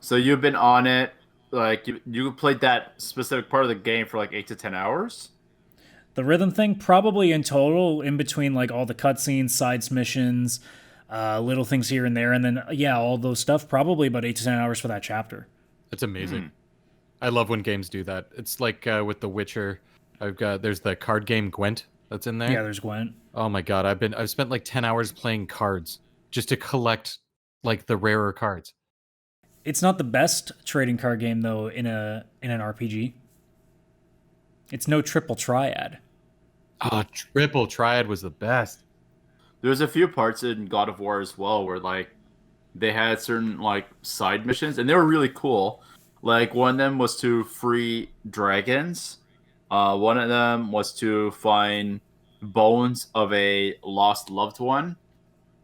Speaker 3: So you've been on it, like you played that specific part of the game for like 8 to 10 hours?
Speaker 1: The rhythm thing, probably in total, in between like all the cutscenes, side missions, little things here and there, and then all those stuff, probably about 8 to 10 hours for that chapter.
Speaker 4: That's amazing. I love when games do that. It's like with The Witcher. There's the card game Gwent that's in there.
Speaker 1: Yeah, there's Gwent.
Speaker 4: Oh my god, I've spent like 10 hours playing cards just to collect like the rarer cards.
Speaker 1: It's not the best trading card game though in an RPG. It's no triple triad.
Speaker 4: Oh, triple triad was the best.
Speaker 3: There's a few parts in God of War as well where like they had certain like side missions, and they were really cool. Like one of them was to free dragons. One of them was to find bones of a lost loved one.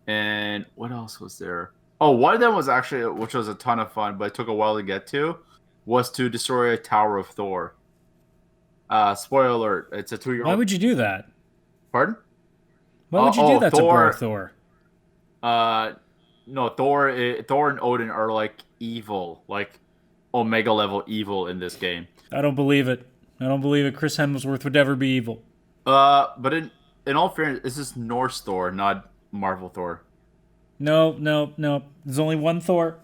Speaker 3: And what else was there? Oh, one of them was actually, which was a ton of fun, but it took a while to get to, was to destroy a Tower of Thor. Spoiler alert, it's a 2-year-old.
Speaker 1: Why would you do that?
Speaker 3: Pardon?
Speaker 1: Why would you do that
Speaker 3: Thor,
Speaker 1: to bro Thor?
Speaker 3: No, Thor and Odin are like evil, like Omega level evil in this game.
Speaker 1: I don't believe it. I don't believe it. Chris Hemsworth would ever be evil.
Speaker 3: But in all fairness, this is Norse Thor, not Marvel Thor.
Speaker 1: No. There's only one Thor.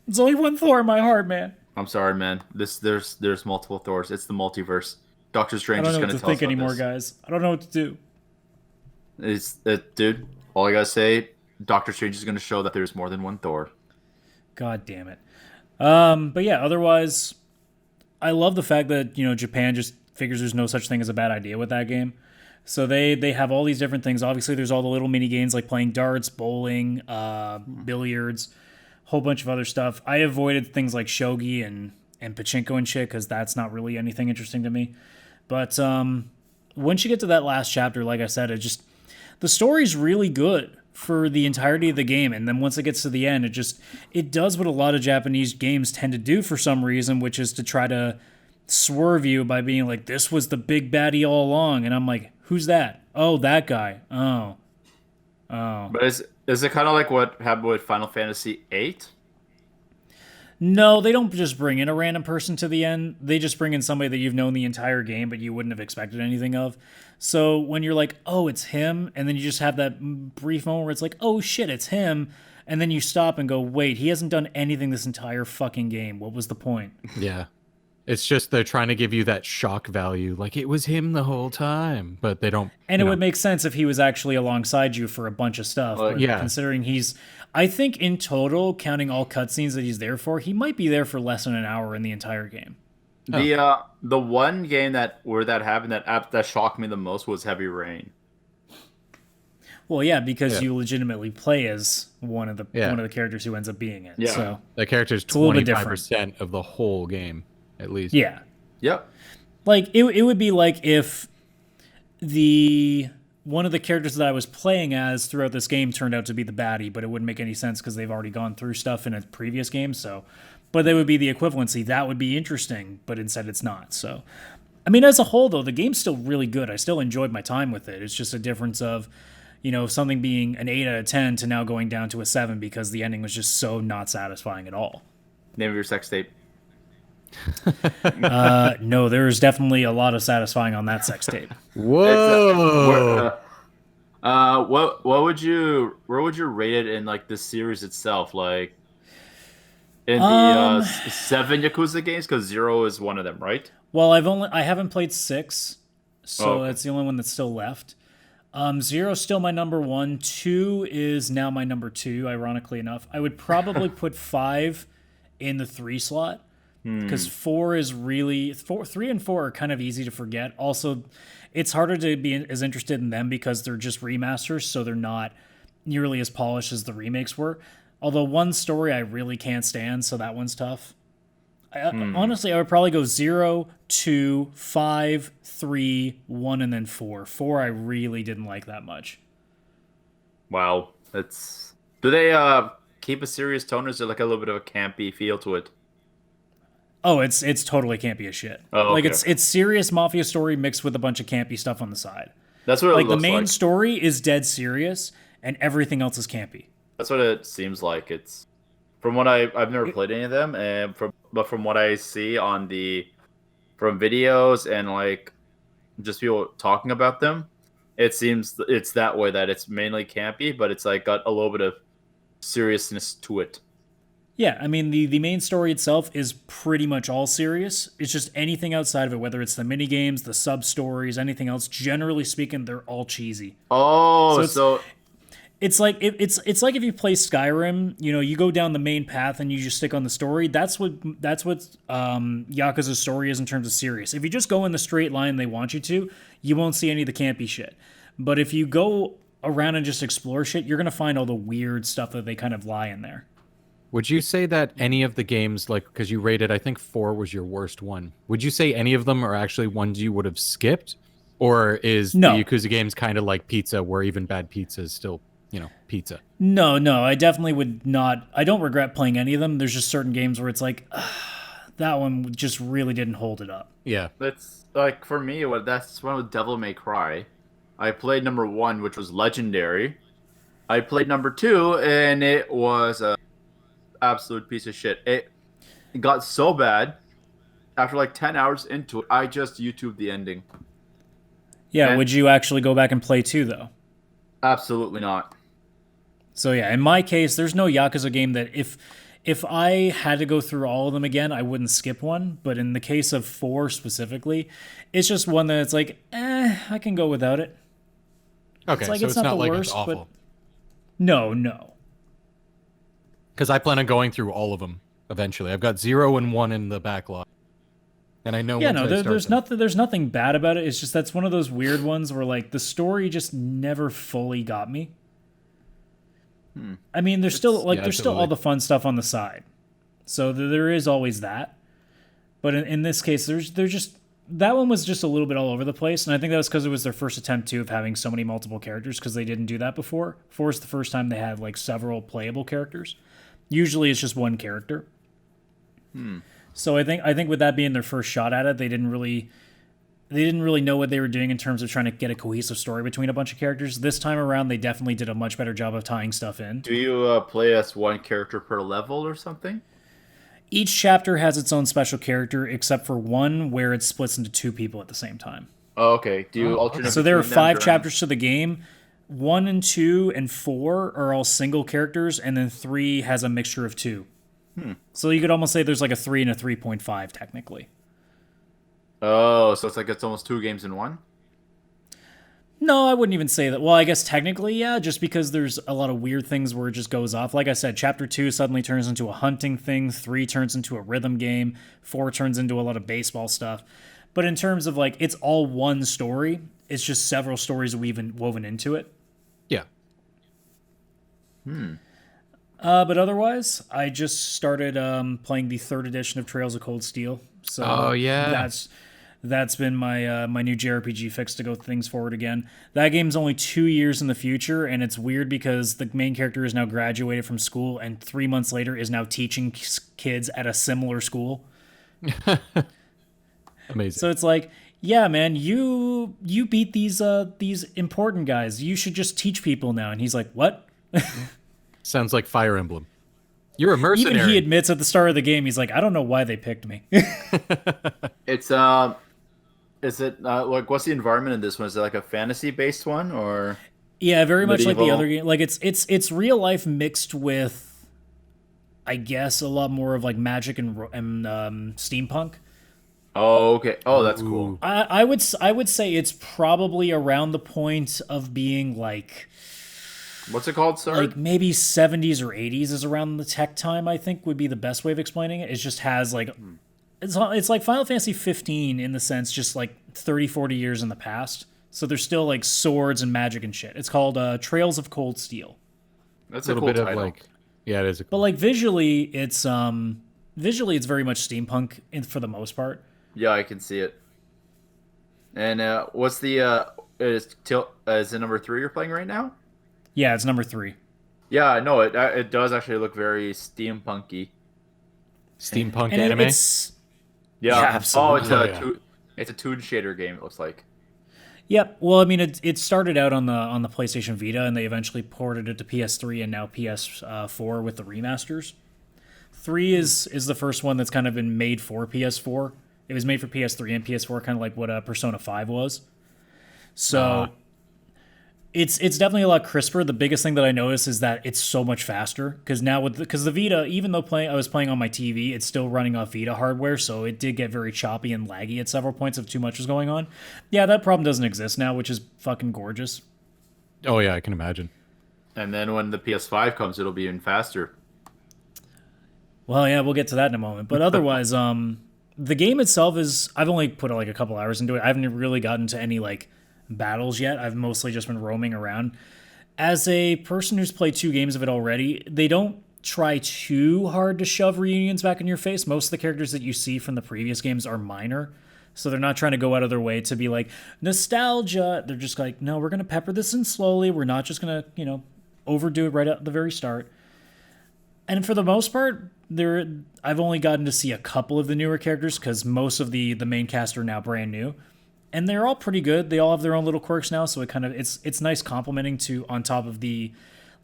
Speaker 1: There's only one Thor in my heart, man.
Speaker 3: I'm sorry, man. There's multiple Thors. It's the multiverse. Doctor Strange is
Speaker 1: I
Speaker 3: going
Speaker 1: don't
Speaker 3: to
Speaker 1: know what to
Speaker 3: tell
Speaker 1: think
Speaker 3: us about
Speaker 1: anymore,
Speaker 3: this.
Speaker 1: guys. I don't know what to do.
Speaker 3: Dude, all I gotta say, Doctor Strange is going to show that there's more than one Thor.
Speaker 1: God damn it. But yeah, otherwise, I love the fact that, Japan just figures there's no such thing as a bad idea with that game. So they have all these different things. Obviously, there's all the little mini games like playing darts, bowling, billiards, whole bunch of other stuff. I avoided things like shogi and pachinko and shit because that's not really anything interesting to me. But once you get to that last chapter, like I said, the story's really good for the entirety of the game, and then once it gets to the end, it does what a lot of Japanese games tend to do for some reason, which is to try to swerve you by being like, this was the big baddie all along, and I'm like, who's that? Oh, that guy. Oh.
Speaker 3: But is it kind of like what happened with Final Fantasy VIII?
Speaker 1: No, they don't just bring in a random person to the end. They just bring in somebody that you've known the entire game, but you wouldn't have expected anything of. So when you're like, oh, it's him, and then you just have that brief moment where it's like, oh, shit, it's him, and then you stop and go, wait, he hasn't done anything this entire fucking game. What was the point?
Speaker 4: Yeah. It's just they're trying to give you that shock value, like it was him the whole time, but they don't.
Speaker 1: And it would make sense if he was actually alongside you for a bunch of stuff. But
Speaker 4: yeah.
Speaker 1: Considering I think in total, counting all cutscenes that he's there for, he might be there for less than an hour in the entire game.
Speaker 3: The one game where that happened that shocked me the most was Heavy Rain.
Speaker 1: Well, yeah, because you legitimately play as one of the characters who ends up being it.
Speaker 3: Yeah.
Speaker 1: So
Speaker 4: the character's 25% of the whole game, at least.
Speaker 1: Yeah.
Speaker 3: Yep.
Speaker 1: Like it would be like if one of the characters that I was playing as throughout this game turned out to be the baddie, but it wouldn't make any sense because they've already gone through stuff in a previous game. So, but they would be the equivalency. That would be interesting, but instead it's not. So, I mean, as a whole, though, the game's still really good. I still enjoyed my time with it. It's just a difference of, something being an 8 out of 10 to now going down to a 7 because the ending was just so not satisfying at all.
Speaker 3: Name of your sex tape.
Speaker 1: No, there's definitely a lot of satisfying on that sex tape.
Speaker 4: Whoa.
Speaker 3: Where would you rate it in like the series itself? Like in the 7 Yakuza games, because 0 is one of them, right?
Speaker 1: Well, I haven't played 6, so
Speaker 3: okay.
Speaker 1: That's the only one that's still left. 0 is still my number 1. 2 is now my number 2, ironically enough. I would probably put 5 in the 3 slot. Because 4 is really 3 and 4 are kind of easy to forget. Also, it's harder to be as interested in them because they're just remasters, so they're not nearly as polished as the remakes were. Although one story I really can't stand, so that one's tough. Honestly, I would probably go 0, 2, 5, 3, 1, and then 4. 4 I really didn't like that much.
Speaker 3: Wow, do they keep a serious tone, or is there like a little bit of a campy feel to it?
Speaker 1: Oh, it's totally campy as shit.
Speaker 3: Oh, okay.
Speaker 1: Like it's serious mafia story mixed with a bunch of campy stuff on the side.
Speaker 3: That's what it looks like.
Speaker 1: The main story is dead serious, and everything else is campy.
Speaker 3: That's what it seems like. It's from what I've never played any of them, but from what I see from videos and like just people talking about them, it seems it's that way, that it's mainly campy, but it's like got a little bit of seriousness to it.
Speaker 1: Yeah, I mean, the main story itself is pretty much all serious. It's just anything outside of it, whether it's the mini games, the sub stories, anything else. Generally speaking, they're all cheesy.
Speaker 3: Oh,
Speaker 1: so it's like it's like if you play Skyrim, you go down the main path and you just stick on the story. That's what Yakuza's story is in terms of serious. If you just go in the straight line they want you to, you won't see any of the campy shit. But if you go around and just explore shit, you're gonna find all the weird stuff that they kind of lie in there.
Speaker 4: Would you say that any of the games, like, because you rated, I think 4 was your worst one. Would you say any of them are actually ones you would have skipped? Or is
Speaker 1: No.
Speaker 4: the Yakuza games kind of like pizza, where even bad pizza is still, pizza?
Speaker 1: No, I definitely would not. I don't regret playing any of them. There's just certain games where it's like, that one just really didn't hold it up.
Speaker 4: Yeah.
Speaker 3: That's like for me. That's one with Devil May Cry. I played number 1, which was legendary. I played number 2, and it was a absolute piece of shit. It got so bad. After like 10 hours into it, I just YouTubed the ending.
Speaker 1: Yeah,
Speaker 3: And-
Speaker 1: would you actually go back and play 2, though?
Speaker 3: Absolutely not.
Speaker 1: So yeah, in my case, there's no Yakuza game that if I had to go through all of them again, I wouldn't skip one. But in the case of 4 specifically, it's just one that it's like, I can go without it.
Speaker 4: Okay,
Speaker 1: like,
Speaker 4: so
Speaker 1: it's
Speaker 4: it's
Speaker 1: not
Speaker 4: not
Speaker 1: the
Speaker 4: like
Speaker 1: worst,
Speaker 4: it's awful.
Speaker 1: No.
Speaker 4: Because I plan on going through all of them eventually. I've got 0 and 1 in the backlog. And I know
Speaker 1: Yeah,
Speaker 4: once
Speaker 1: no,
Speaker 4: I start
Speaker 1: there's
Speaker 4: them.
Speaker 1: nothing. There's nothing bad about it. It's just that's one of those weird ones where like the story just never fully got me. I mean, there's still
Speaker 4: yeah,
Speaker 1: there's still all
Speaker 4: totally.
Speaker 1: the fun stuff on the side, so there is always that. But in this case, there's just that one was just a little bit all over the place, and I think that was because it was their first attempt too of having so many multiple characters because they didn't do that before. 4 is the first time they had like several playable characters. Usually, it's just one character. So I think with that being their first shot at it, they didn't really know what they were doing in terms of trying to get a cohesive story between a bunch of characters. This time around, they definitely did a much better job of tying stuff in.
Speaker 3: Do you play as one character per level or something?
Speaker 1: Each chapter has its own special character, except for one where it splits into 2 people at the same time.
Speaker 3: Oh, okay. Do you alternate?
Speaker 1: So there are
Speaker 3: between them
Speaker 1: 5
Speaker 3: during-
Speaker 1: chapters to the game. 1 and 2 and 4 are all single characters, and then 3 has a mixture of 2. So you could almost say there's like a 3 and a 3.5 technically.
Speaker 3: Oh, so it's almost 2 games in one.
Speaker 1: No, I wouldn't even say that. Well, I guess technically, yeah, just because there's a lot of weird things where it just goes off. Like I said, Chapter 2 suddenly turns into a hunting thing, 3 turns into a rhythm game, 4 turns into a lot of baseball stuff. But in terms of, like, it's all one story. It's just several stories woven into it.
Speaker 4: Yeah.
Speaker 1: But otherwise, I just started playing the 3rd edition of Trails of Cold Steel. So
Speaker 4: Oh, yeah.
Speaker 1: That's been my my new JRPG fix to go things forward again. That game's only 2 years in the future, and it's weird because the main character is now graduated from school, and 3 months later is now teaching kids at a similar school.
Speaker 4: Amazing.
Speaker 1: So it's like, yeah, man, you beat these important guys. You should just teach people now. And he's like, what?
Speaker 4: Sounds like Fire Emblem. You're a
Speaker 1: Even
Speaker 4: mercenary.
Speaker 1: he admits at the start of the game, he's like, I don't know why they picked me.
Speaker 3: It's is it like what's the environment in this one? Is it like a fantasy based one or?
Speaker 1: Yeah, very much like the
Speaker 3: Medieval.
Speaker 1: other game. Like it's real life mixed with, I guess, a lot more of like magic and steampunk.
Speaker 3: Oh, okay. Oh, that's cool.
Speaker 1: I would say it's probably around the point of being like
Speaker 3: What's it called, sir?
Speaker 1: like maybe 70s or 80s is around the tech time. I think would be the best way of explaining it. It just has like it's like Final Fantasy 15 in the sense just like 30, 40 years in the past. So there's still like swords and magic and shit. It's called Trails of Cold Steel.
Speaker 3: That's
Speaker 4: a
Speaker 3: a
Speaker 4: little
Speaker 3: cool
Speaker 4: bit
Speaker 3: title.
Speaker 4: of like, yeah, it is.
Speaker 1: But like visually it's very much steampunk for the most part.
Speaker 3: Yeah, I can see it. And what's the is it number 3 you're playing right now?
Speaker 1: Yeah, it's number 3.
Speaker 3: Yeah, no, it does actually look very steampunky.
Speaker 4: Steampunk
Speaker 1: And
Speaker 4: anime.
Speaker 1: it's
Speaker 3: Yeah.
Speaker 1: Yeah, absolutely.
Speaker 3: Oh,
Speaker 4: Oh, yeah.
Speaker 3: it's a Toon shader game. It looks like.
Speaker 1: Yep. Well, I mean, it started out on the PlayStation Vita, and they eventually ported it to PS3 and now PS4 with the remasters. 3 is the first one that's kind of been made for PS4. It was made for PS3 and PS4, kind of like what Persona 5 was. So it's definitely a lot crisper. The biggest thing that I noticed is that it's so much faster because now because the Vita, even though I was playing on my TV, it's still running off Vita hardware, so it did get very choppy and laggy at several points if too much was going on. Yeah, that problem doesn't exist now, which is fucking gorgeous.
Speaker 4: Oh yeah, I can imagine.
Speaker 3: And then when the PS5 comes, it'll be even faster.
Speaker 1: Well, yeah, we'll get to that in a moment. But otherwise, the game itself is, I've only put like a couple hours into it. I haven't really gotten to any like battles yet. I've mostly just been roaming around. As a person who's played 2 games of it already, they don't try too hard to shove reunions back in your face. Most of the characters that you see from the previous games are minor. So they're not trying to go out of their way to be like, nostalgia. They're just like, no, we're going to pepper this in slowly. We're not just going to, overdo it right at the very start. And for the most part, I've only gotten to see a couple of the newer characters because most of the main cast are now brand new. And they're all pretty good. They all have their own little quirks now, so it's nice complimenting to on top of the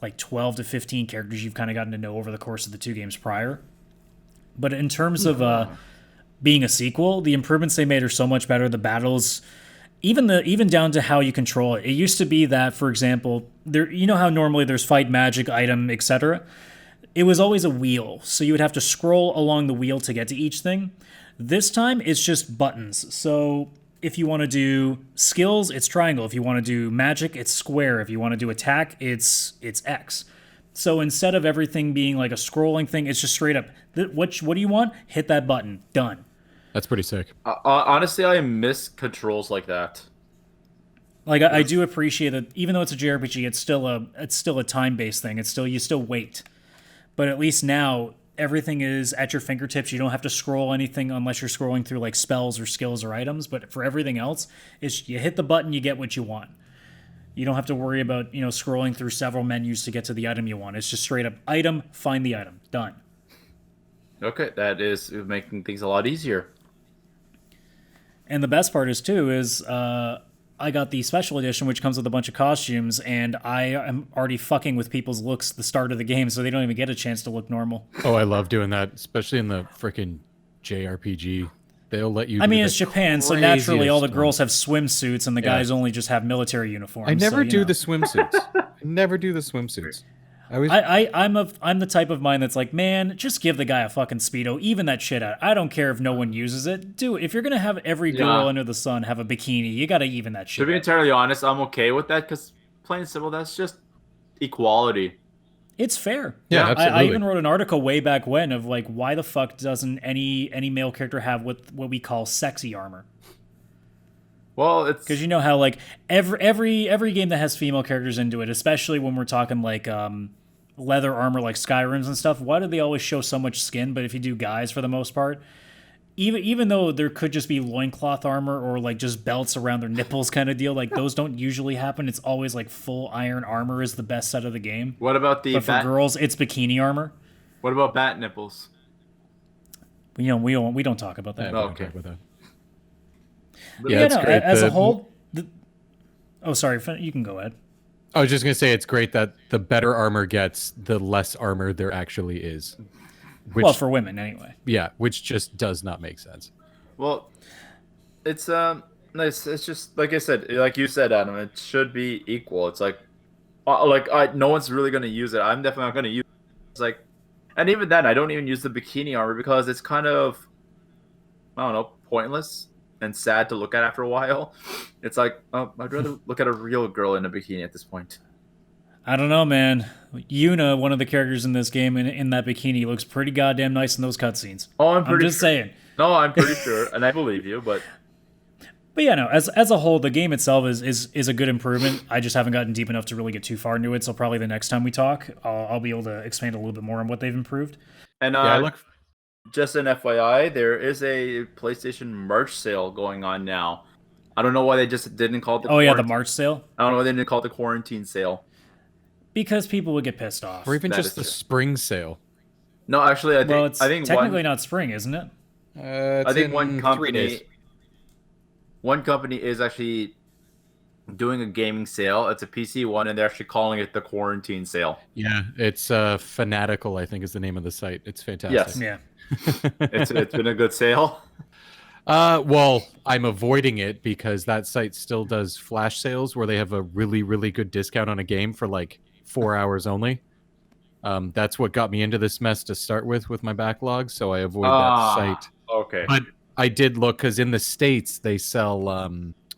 Speaker 1: like 12 to 15 characters you've kind of gotten to know over the course of the 2 games prior. But in terms of being a sequel, the improvements they made are so much better. The battles, even down to how you control it. It used to be that, for example, how normally there's fight, magic, item, etc. It was always a wheel, so you would have to scroll along the wheel to get to each thing. This time, it's just buttons. So if you want to do skills, it's triangle. If you want to do magic, it's square. If you want to do attack, it's X. So instead of everything being like a scrolling thing, it's just straight up, what do you want? Hit that button. Done.
Speaker 4: That's pretty sick.
Speaker 3: Honestly, I miss controls like that.
Speaker 1: Like I do appreciate that, even though it's a JRPG, it's still a time-based thing. You still wait. But at least now, everything is at your fingertips. You don't have to scroll anything unless you're scrolling through like spells or skills or items. But for everything else, you hit the button, you get what you want. You don't have to worry about, scrolling through several menus to get to the item you want. It's just straight up item, find the item. Done.
Speaker 3: Okay, that is making things a lot easier.
Speaker 1: And the best part is I got the special edition, which comes with a bunch of costumes, and I am already fucking with people's looks at the start of the game, so they don't even get a chance to look normal.
Speaker 4: Oh, I love doing that, especially in the freaking JRPG. They'll let you.
Speaker 1: I mean, it's Japan, so naturally all the girls have swimsuits, and the guys only just have military uniforms.
Speaker 4: I never do the swimsuits. I never do the swimsuits.
Speaker 1: I'm the type of mind that's like, man, just give the guy a fucking Speedo, even that shit out. I don't care if no one uses it. Dude, if you're gonna have every girl under the sun have a bikini, you gotta even that shit.
Speaker 3: To be entirely honest, I'm okay with that because plain and simple, that's just equality.
Speaker 1: It's fair.
Speaker 4: Yeah, absolutely.
Speaker 1: I even wrote an article way back when of like, why the fuck doesn't any male character have what we call sexy armor?
Speaker 3: Well, it's
Speaker 1: because you know how like every game that has female characters into it, especially when we're talking like leather armor like Skyrim's and stuff, why do they always show so much skin? But if you do guys, for the most part, even though there could just be loincloth armor or like just belts around their nipples kind of deal, like those don't usually happen. It's always like full iron armor is the best set of the game.
Speaker 3: What about
Speaker 1: but for girls, it's bikini armor.
Speaker 3: What about bat nipples?
Speaker 1: We don't talk about that.
Speaker 4: Yeah, okay. With that.
Speaker 1: Yeah, no, great. As a whole. Oh, sorry. You can go ahead.
Speaker 4: I was just gonna say it's great that the better armor gets, the less armor there actually is.
Speaker 1: Well, for women anyway.
Speaker 4: Yeah, which just does not make sense.
Speaker 3: Well, it's nice. It's just like I said, like you said, Adam. It should be equal. It's like no one's really gonna use it. I'm definitely not gonna use it. It's like, and even then, I don't even use the bikini armor because it's kind of, I don't know, pointless and sad to look at after a while. It's like, I'd rather look at a real girl in a bikini at this point.
Speaker 1: I don't know, man. Yuna, one of the characters in this game, in that bikini, looks pretty goddamn nice in those cutscenes.
Speaker 3: Oh, I'm
Speaker 1: just saying.
Speaker 3: No, I'm pretty sure, and I believe you, but
Speaker 1: yeah, no. As a whole, the game itself is a good improvement. I just haven't gotten deep enough to really get too far into it. So probably the next time we talk, I'll be able to expand a little bit more on what they've improved.
Speaker 3: And just an FYI, there is a PlayStation merch sale going on now. I don't know why they just didn't call it the
Speaker 1: the March sale?
Speaker 3: I don't know why they didn't call it the quarantine sale.
Speaker 1: Because people would get pissed off.
Speaker 4: Or even just the spring sale.
Speaker 3: No, actually, I think
Speaker 1: technically not spring, isn't it?
Speaker 4: I
Speaker 3: think one company is actually doing a gaming sale. It's a PC one, and they're actually calling it the quarantine sale.
Speaker 4: Yeah, it's Fanatical, I think is the name of the site. It's fantastic.
Speaker 3: Yes.
Speaker 1: Yeah.
Speaker 3: It's been a good sale.
Speaker 4: Well, I'm avoiding it because that site still does flash sales where they have a really, really good discount on a game for like 4 hours only. That's what got me into this mess to start with my backlog, so I avoid that site.
Speaker 3: Okay.
Speaker 4: But I did look because in the States they sell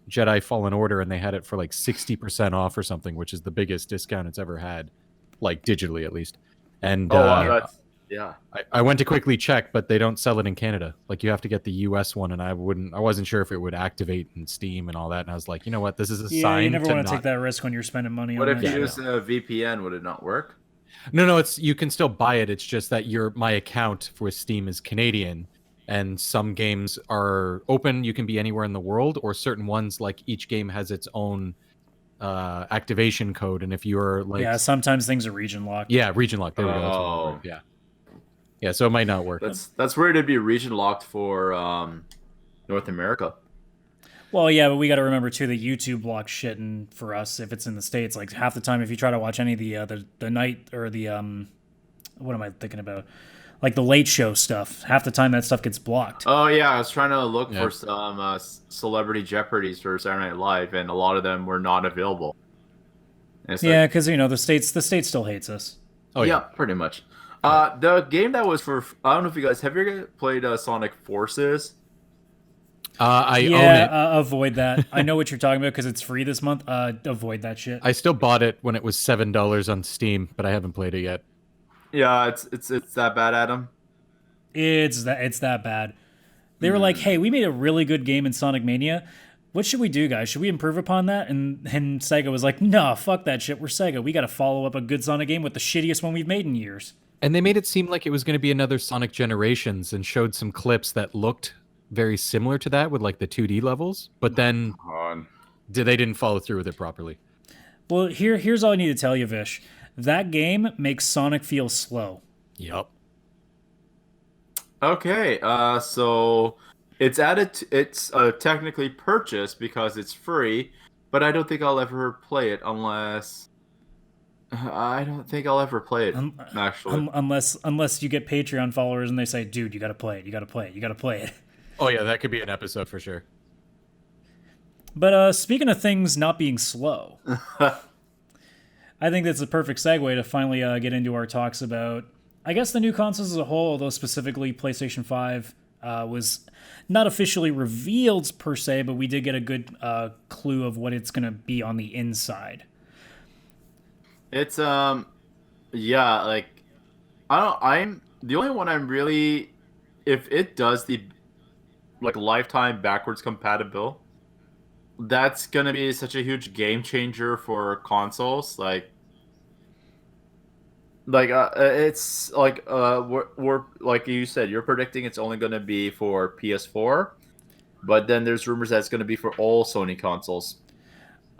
Speaker 4: Jedi Fallen Order and they had it for like 60% off or something, which is the biggest discount it's ever had, like digitally at least. And
Speaker 3: yeah.
Speaker 4: I went to quickly check, but they don't sell it in Canada. Like you have to get the US one, and I wasn't sure if it would activate in Steam and all that. And I was like, you know what, this is a sign.
Speaker 1: You never want to take that risk when you're spending money on it.
Speaker 3: What if you use a VPN? Would it not work?
Speaker 4: No, it's you can still buy it. It's just that my account for Steam is Canadian, and some games are open. You can be anywhere in the world, or certain ones like each game has its own activation code. And if you're like,
Speaker 1: Yeah, sometimes things are region locked.
Speaker 4: yeah, region lock. There we go. That's what
Speaker 3: Oh.
Speaker 4: the word. Yeah. So it might not work.
Speaker 3: That's weird to be region locked for North America.
Speaker 1: Well, yeah, but we got to remember too that YouTube blocks shit, and for us, if it's in the States, like half the time, if you try to watch any of the night or the what am I thinking about? Like the Late Show stuff, half the time that stuff gets blocked.
Speaker 3: Oh yeah, I was trying to look for some Celebrity Jeopardies for Saturday Night Live, and a lot of them were not available.
Speaker 1: Yeah, because the state still hates us.
Speaker 4: Oh
Speaker 3: yeah, pretty much. The game that was for I don't know if you guys have you guys played Sonic Forces.
Speaker 4: I own it.
Speaker 1: Avoid that. I know what you're talking about because it's free this month. Avoid that shit.
Speaker 4: I still bought it when it was $7 on Steam, but I haven't played it yet.
Speaker 3: Yeah, it's that bad, Adam.
Speaker 1: It's that bad. They were like, "Hey, we made a really good game in Sonic Mania. What should we do, guys? Should we improve upon that?" And Sega was like, "No, fuck that shit. We're Sega. We got to follow up a good Sonic game with the shittiest one we've made in years."
Speaker 4: And they made it seem like it was going to be another Sonic Generations and showed some clips that looked very similar to that with like the 2D levels, but then they didn't follow through with it properly.
Speaker 1: Well, here's all I need to tell you, Vish. That game makes Sonic feel slow.
Speaker 4: Yep.
Speaker 3: Okay, so it's technically purchased because it's free, but I don't think I'll ever play it unless actually.
Speaker 1: Unless you get Patreon followers and they say, "Dude, you got to play it. You got to play it. You got to play it."
Speaker 4: Oh yeah, that could be an episode for sure.
Speaker 1: But speaking of things not being slow, I think that's a perfect segue to finally get into our talks about, I guess, the new consoles as a whole, although specifically PlayStation 5 was not officially revealed per se, but we did get a good clue of what it's going to be on the inside.
Speaker 3: It's yeah, like I'm the only one I'm really, if it does the like lifetime backwards compatible, that's gonna be such a huge game changer for consoles. It's like we're like you said, you're predicting it's only gonna be for PS4, but then there's rumors that it's gonna be for all Sony consoles.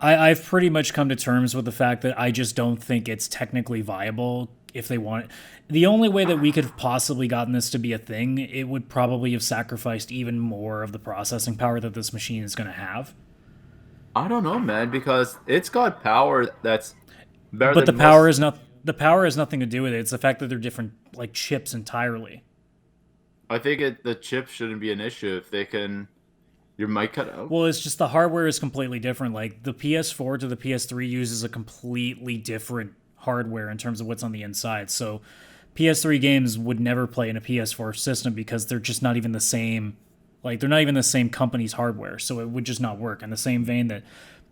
Speaker 1: I've pretty much come to terms with the fact that I just don't think it's technically viable if they want it. The only way that we could have possibly gotten this to be a thing, it would probably have sacrificed even more of the processing power that this machine is going to have.
Speaker 3: I don't know, man, because it's got power that's better
Speaker 1: but
Speaker 3: than
Speaker 1: the power is not. The power has nothing to do with it. It's the fact that they're different, like chips entirely.
Speaker 3: I think the chip shouldn't be an issue if they can. Your mic cut out.
Speaker 1: Well, it's just the hardware is completely different. Like the PS4 to the PS3 uses a completely different hardware in terms of what's on the inside. So PS3 games would never play in a PS4 system because they're just not even the same. Like they're not even the same company's hardware, so it would just not work. In the same vein that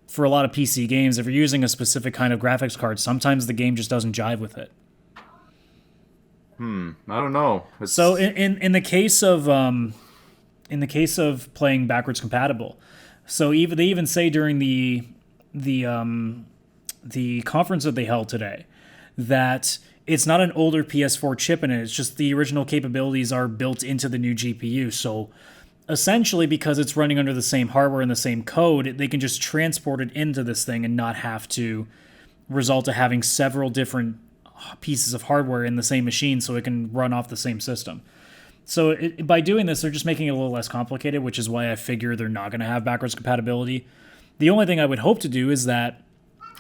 Speaker 1: for a lot of PC games, if you're using a specific kind of graphics card, sometimes the game just doesn't jive with it.
Speaker 3: I don't know.
Speaker 1: So in the case of playing backwards compatible, so they even say during the conference that they held today that it's not an older PS4 chip in it. It's just the original capabilities are built into the new GPU. So essentially, because it's running under the same hardware and the same code, they can just transport it into this thing and not have to result to having several different pieces of hardware in the same machine so it can run off the same system. So by doing this, they're just making it a little less complicated, which is why I figure they're not going to have backwards compatibility. The only thing I would hope to do is that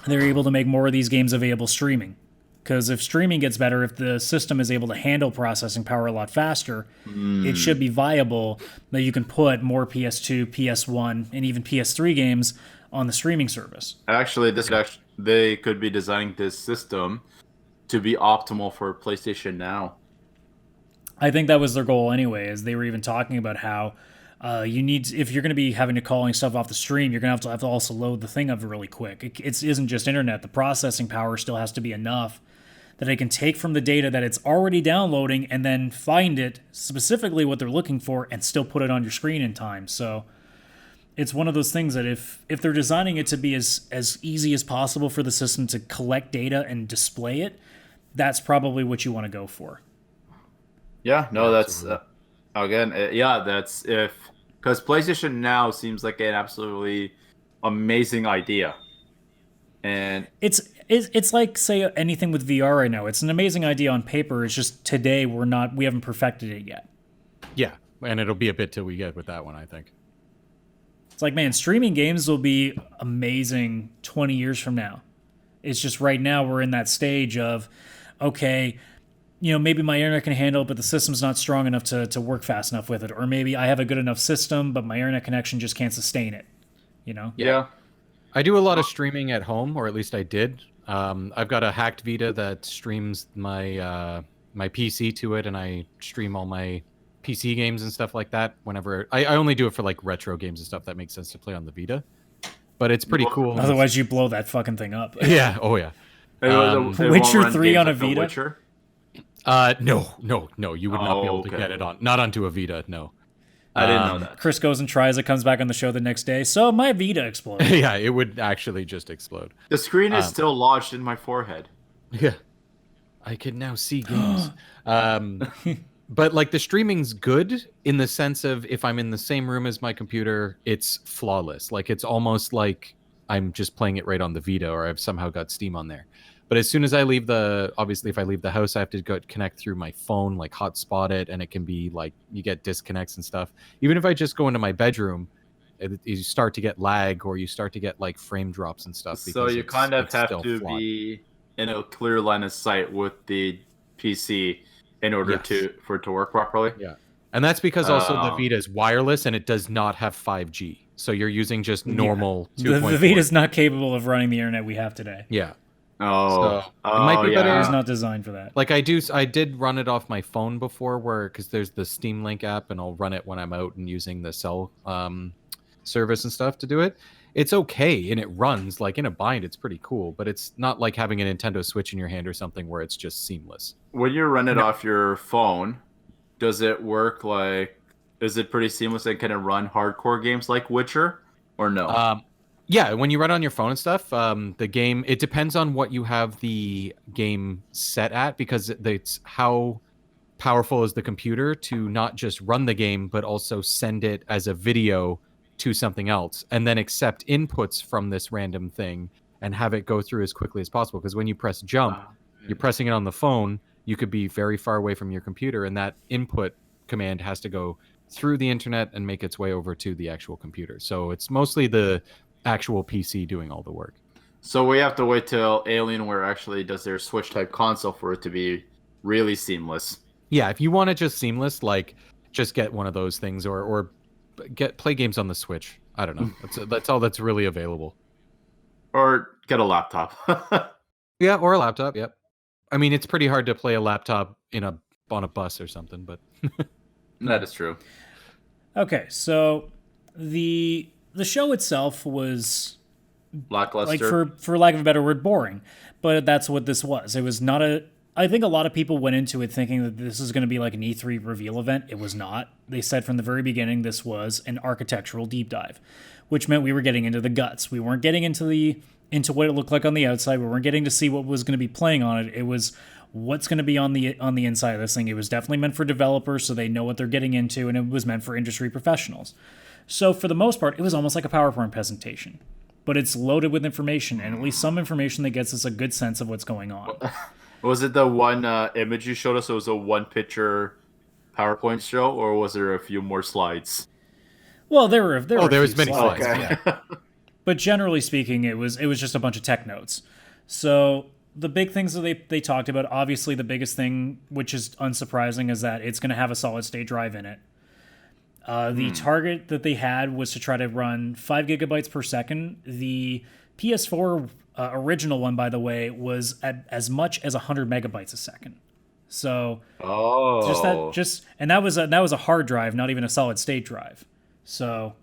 Speaker 1: they're able to make more of these games available streaming. Because if streaming gets better, if the system is able to handle processing power a lot faster, it should be viable that you can put more PS2, PS1, and even PS3 games on the streaming service.
Speaker 3: Actually, they could be designing this system to be optimal for PlayStation Now.
Speaker 1: I think that was their goal anyway, as they were even talking about how if you're going to be having to calling stuff off the stream, you're going to have to also load the thing up really quick. It isn't just internet. The processing power still has to be enough that it can take from the data that it's already downloading and then find it specifically what they're looking for and still put it on your screen in time. So it's one of those things that if they're designing it to be as easy as possible for the system to collect data and display it, that's probably what you want to go for.
Speaker 3: Yeah, no, that's again, that's because PlayStation Now seems like an absolutely amazing idea, and
Speaker 1: it's like, say, anything with VR right now. It's an amazing idea on paper. It's just today we haven't perfected it yet.
Speaker 4: Yeah, and it'll be a bit till we get with that one, I think.
Speaker 1: It's like, man, streaming games will be amazing 20 years from now. It's just right now we're in that stage of, okay, maybe my internet can handle it, but the system's not strong enough to work fast enough with it. Or maybe I have a good enough system, but my internet connection just can't sustain it.
Speaker 3: Yeah.
Speaker 4: I do a lot of streaming at home, or at least I did. I've got a hacked Vita that streams my PC to it, and I stream all my PC games and stuff like that. Whenever I only do it for like retro games and stuff that makes sense to play on the Vita, but it's pretty cool.
Speaker 1: Otherwise, you blow that fucking thing up.
Speaker 4: Yeah. Oh yeah.
Speaker 1: Witcher 3 on a Vita?
Speaker 3: Witcher?
Speaker 4: No. You would not be able to get it on. Not onto a Vita. No.
Speaker 3: I didn't know that.
Speaker 1: Chris goes and tries it, comes back on the show the next day. So my Vita exploded.
Speaker 4: Yeah, it would actually just explode.
Speaker 3: The screen is still lodged in my forehead.
Speaker 4: Yeah. I can now see games. But like the streaming's good in the sense of if I'm in the same room as my computer, it's flawless. Like it's almost like I'm just playing it right on the Vita, or I've somehow got Steam on there. But as soon as I leave if I leave the house, I have to go connect through my phone, like hotspot it, and it can be like you get disconnects and stuff. Even if I just go into my bedroom, you start to get lag, or you start to get like frame drops and stuff.
Speaker 3: So you kind of have to be in a clear line of sight with the PC in order for it to work properly.
Speaker 4: Yeah, and that's because also the Vita is wireless and it does not have 5G. So you're using just normal 2.4.
Speaker 1: The Vita's not capable of running the internet we have today.
Speaker 4: Yeah.
Speaker 3: So
Speaker 4: it might be better.
Speaker 1: It's not designed for that.
Speaker 4: Like I did run it off my phone before, because there's the Steam Link app, and I'll run it when I'm out and using the cell service and stuff to do it. It's okay, and it runs like in a bind. It's pretty cool, but it's not like having a Nintendo Switch in your hand or something where it's just seamless.
Speaker 3: When you run it off your phone, does it work like? Is it pretty seamless and can it run hardcore games like Witcher, or no?
Speaker 4: Yeah, when you run on your phone and stuff, the game, it depends on what you have the game set at, because it's how powerful is the computer to not just run the game, but also send it as a video to something else, and then accept inputs from this random thing and have it go through as quickly as possible. Because when you press jump, you're pressing it on the phone, you could be very far away from your computer, and that input command has to go through the internet and make its way over to the actual computer. So it's mostly the actual PC doing all the work.
Speaker 3: So we have to wait till Alienware actually does their Switch type console for it to be really seamless.
Speaker 4: Yeah, if you want it just seamless, like just get one of those things, or play games on the Switch. I don't know. That's all that's really available.
Speaker 3: Or get a laptop.
Speaker 4: Yeah, or a laptop. Yep. I mean, it's pretty hard to play a laptop on a bus or something, but
Speaker 3: that is true.
Speaker 1: Okay, so the show itself was
Speaker 3: lackluster.
Speaker 1: Like for lack of a better word, boring. But that's what this was. It was not I think a lot of people went into it thinking that this is going to be like an E3 reveal event. It was not. They said from the very beginning this was an architectural deep dive, which meant we were getting into the guts. We weren't getting into what it looked like on the outside. We weren't getting to see what was going to be playing on it. It was what's going to be on the inside of this thing. It was definitely meant for developers, so they know what they're getting into, and it was meant for industry professionals. So for the most part, it was almost like a PowerPoint presentation, but it's loaded with information, and at least some information that gets us a good sense of what's going on.
Speaker 3: Was it the one image you showed us? It was a one-picture PowerPoint show, or was there a few more slides?
Speaker 1: Well, there was
Speaker 4: many slides.
Speaker 3: Okay.
Speaker 1: Yeah. But generally speaking, it was just a bunch of tech notes. So the big things that they talked about, obviously the biggest thing, which is unsurprising, is that it's going to have a solid-state drive in it. The target that they had was to try to run 5 gigabytes per second. The PS4 original one, by the way, was at as much as 100 megabytes a second. So and that was a hard drive, not even a solid state drive. So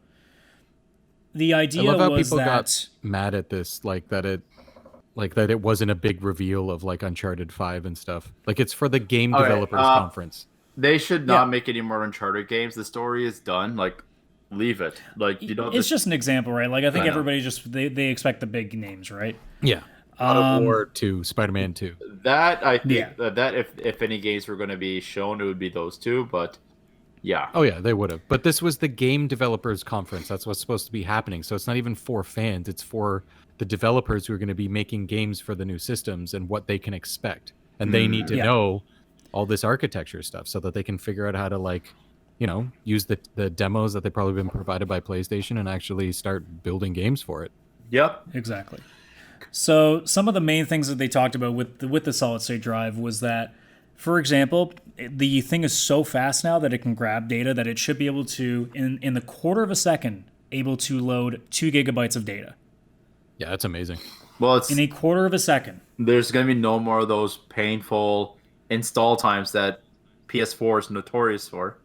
Speaker 1: the idea
Speaker 4: I love how
Speaker 1: was
Speaker 4: people
Speaker 1: that
Speaker 4: got mad at this, like that it wasn't a big reveal of like Uncharted 5 and stuff. Like it's for the game developers conference.
Speaker 3: They should not make any more Uncharted games. The story is done. Like, leave it. Like, you don't.
Speaker 1: It's just an example, right? Like, I think everybody they expect the big names, right?
Speaker 4: Yeah. God of War 2, Spider-Man 2.
Speaker 3: That I think
Speaker 1: Yeah.
Speaker 3: that if any games were going to be shown, it would be those two. But yeah,
Speaker 4: Oh yeah, they would have. But this was the game developers conference. That's what's supposed to be happening. So it's not even for fans. It's for the developers who are going to be making games for the new systems and what they can expect. And they need to
Speaker 1: Yeah.
Speaker 4: know all this architecture stuff so that they can figure out how to use the demos that they've probably been provided by PlayStation and actually start building games for it.
Speaker 3: yep.
Speaker 1: Exactly. So some of the main things that they talked about with the solid state drive was that, for example, the thing is so fast now that it can grab data that it should be able to, in the quarter of a second, able to load 2 gigabytes of data
Speaker 4: Yeah, that's amazing.
Speaker 3: Well, it's
Speaker 1: in a quarter of a second.
Speaker 3: there's going to be no more of those painful install times that PS4 is notorious for.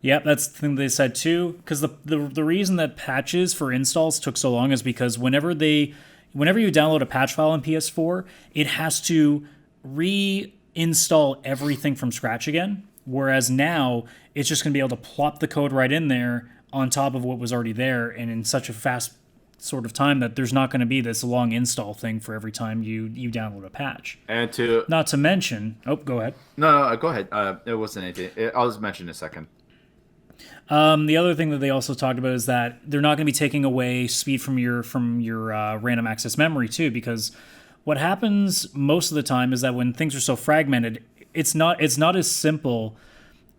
Speaker 1: Yep, that's the thing they said too. Because the reason that patches for installs took so long is because whenever you download a patch file on PS4, it has to reinstall everything from scratch again. Whereas now it's just going to be able to plop the code right in there on top of what was already there, and in such a fast sort of time that there's not going to be this long install thing for every time you download a patch.
Speaker 3: And to
Speaker 1: Not to mention, go ahead.
Speaker 3: no, go ahead. It wasn't anything. I'll just mention in a second.
Speaker 1: The other thing that they also talked about is that they're not going to be taking away speed from your random access memory too, because what happens most of the time is that when things are so fragmented, it's not as simple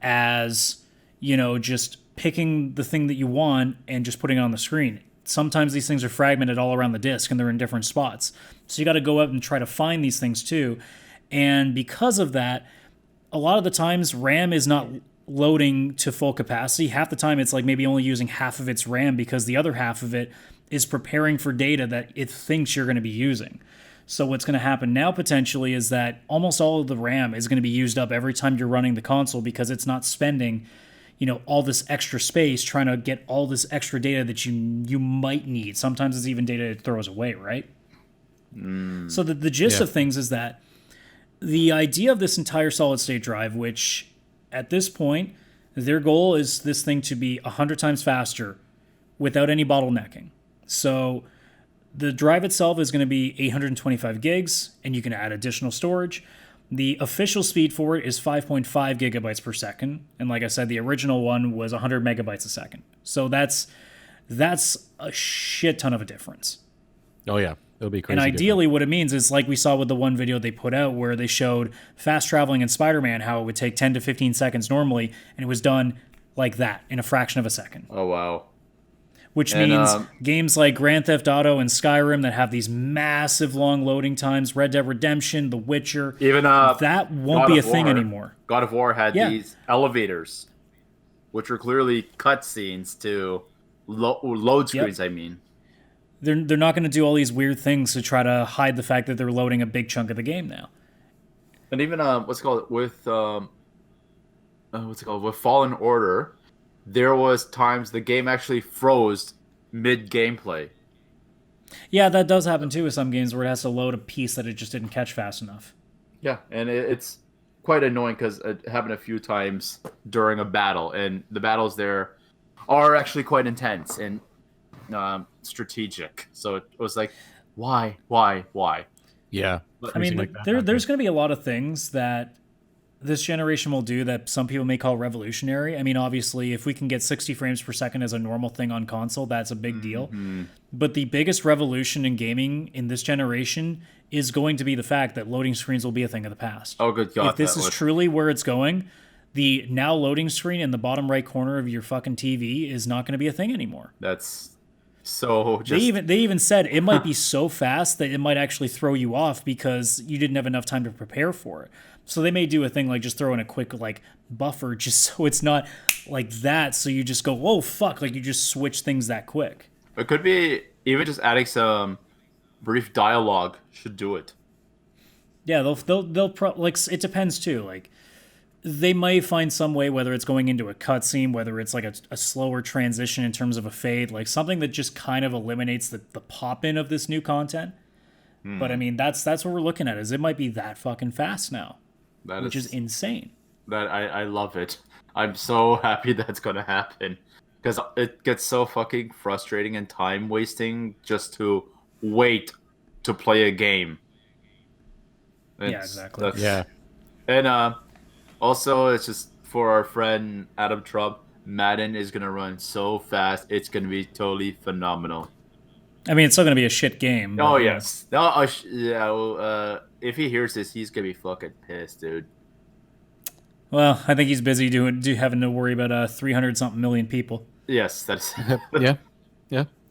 Speaker 1: as just picking the thing that you want and just putting it on the screen. Sometimes these things are fragmented all around the disk and they're in different spots, so you got to go out and try to find these things too. And because of that, a lot of the times RAM is not loading to full capacity. Half the time it's like maybe only using half of its RAM because the other half of it is preparing for data that it thinks you're going to be using. So what's going to happen now potentially is that almost all of the RAM is going to be used up every time you're running the console because it's not spending all this extra space trying to get all this extra data that you might need. Sometimes it's even data it throws away, right? So the gist of things is that the idea of this entire solid state drive, which at this point, their goal is this thing to be 100 times faster without any bottlenecking. So the drive itself is going to be 825 gigs, and you can add additional storage. The official speed for it is 5.5 gigabytes per second. And like I said, the original one was 100 megabytes a second. So that's a shit ton of a difference.
Speaker 4: Oh yeah, it'll be crazy.
Speaker 1: And ideally, what it means is like we saw with the one video they put out where they showed fast traveling in Spider-Man, how it would take 10 to 15 seconds normally, and it was done like that in a fraction of a second.
Speaker 3: Oh wow.
Speaker 1: Which means games like Grand Theft Auto and Skyrim that have these massive long loading times, Red Dead Redemption, The Witcher,
Speaker 3: Even
Speaker 1: that won't be a thing anymore.
Speaker 3: God of War had these elevators, which were clearly cutscenes to load screens. I mean,
Speaker 1: They're not going to do all these weird things to try to hide the fact that they're loading a big chunk of the game now.
Speaker 3: and even with Fallen Order, there was times the game actually froze mid gameplay.
Speaker 1: Yeah, that does happen too with some games where it has to load a piece that it just didn't catch fast enough.
Speaker 3: Yeah, and it's quite annoying because it happened a few times during a battle, and the battles there are actually quite intense and strategic. So it was like, why?
Speaker 4: Yeah.
Speaker 1: I mean, there's going to be a lot of things that this generation will do that some people may call revolutionary. I mean, obviously, if we can get 60 frames per second as a normal thing on console, that's a big deal. But the biggest revolution in gaming in this generation is going to be the fact that loading screens will be a thing of the past.
Speaker 3: Oh, good God.
Speaker 1: If this is truly where it's going, the now loading screen in the bottom right corner of your fucking TV is not going to be a thing anymore.
Speaker 3: That's so just...
Speaker 1: They even said it might be so fast that it might actually throw you off because you didn't have enough time to prepare for it. So they may do a thing like just throw in a quick like buffer just so it's not like that. So you just go, whoa, fuck, like you just switch things that quick.
Speaker 3: It could be even just adding some brief dialogue should do it.
Speaker 1: Yeah, they'll like it depends too. Like they might find some way, whether it's going into a cutscene, whether it's like a slower transition in terms of a fade, like something that just kind of eliminates the pop in of this new content. But I mean, that's what we're looking at. Is it might be that fucking fast now, which is insane.
Speaker 3: That I love it. I'm so happy that's gonna happen because it gets so fucking frustrating and time wasting just to wait to play a game.
Speaker 1: Yeah, exactly.
Speaker 4: Yeah.
Speaker 3: And also, it's just for our friend Adam Trump, Madden is going to run so fast. It's going to be totally phenomenal.
Speaker 1: I mean, it's still going to be a shit game.
Speaker 3: Oh,
Speaker 1: but,
Speaker 3: yes. No, yeah, well, if he hears this, he's going to be fucking pissed, dude.
Speaker 1: Well, I think he's busy having to worry about 300 something million people.
Speaker 3: Yes, that's
Speaker 4: Yeah.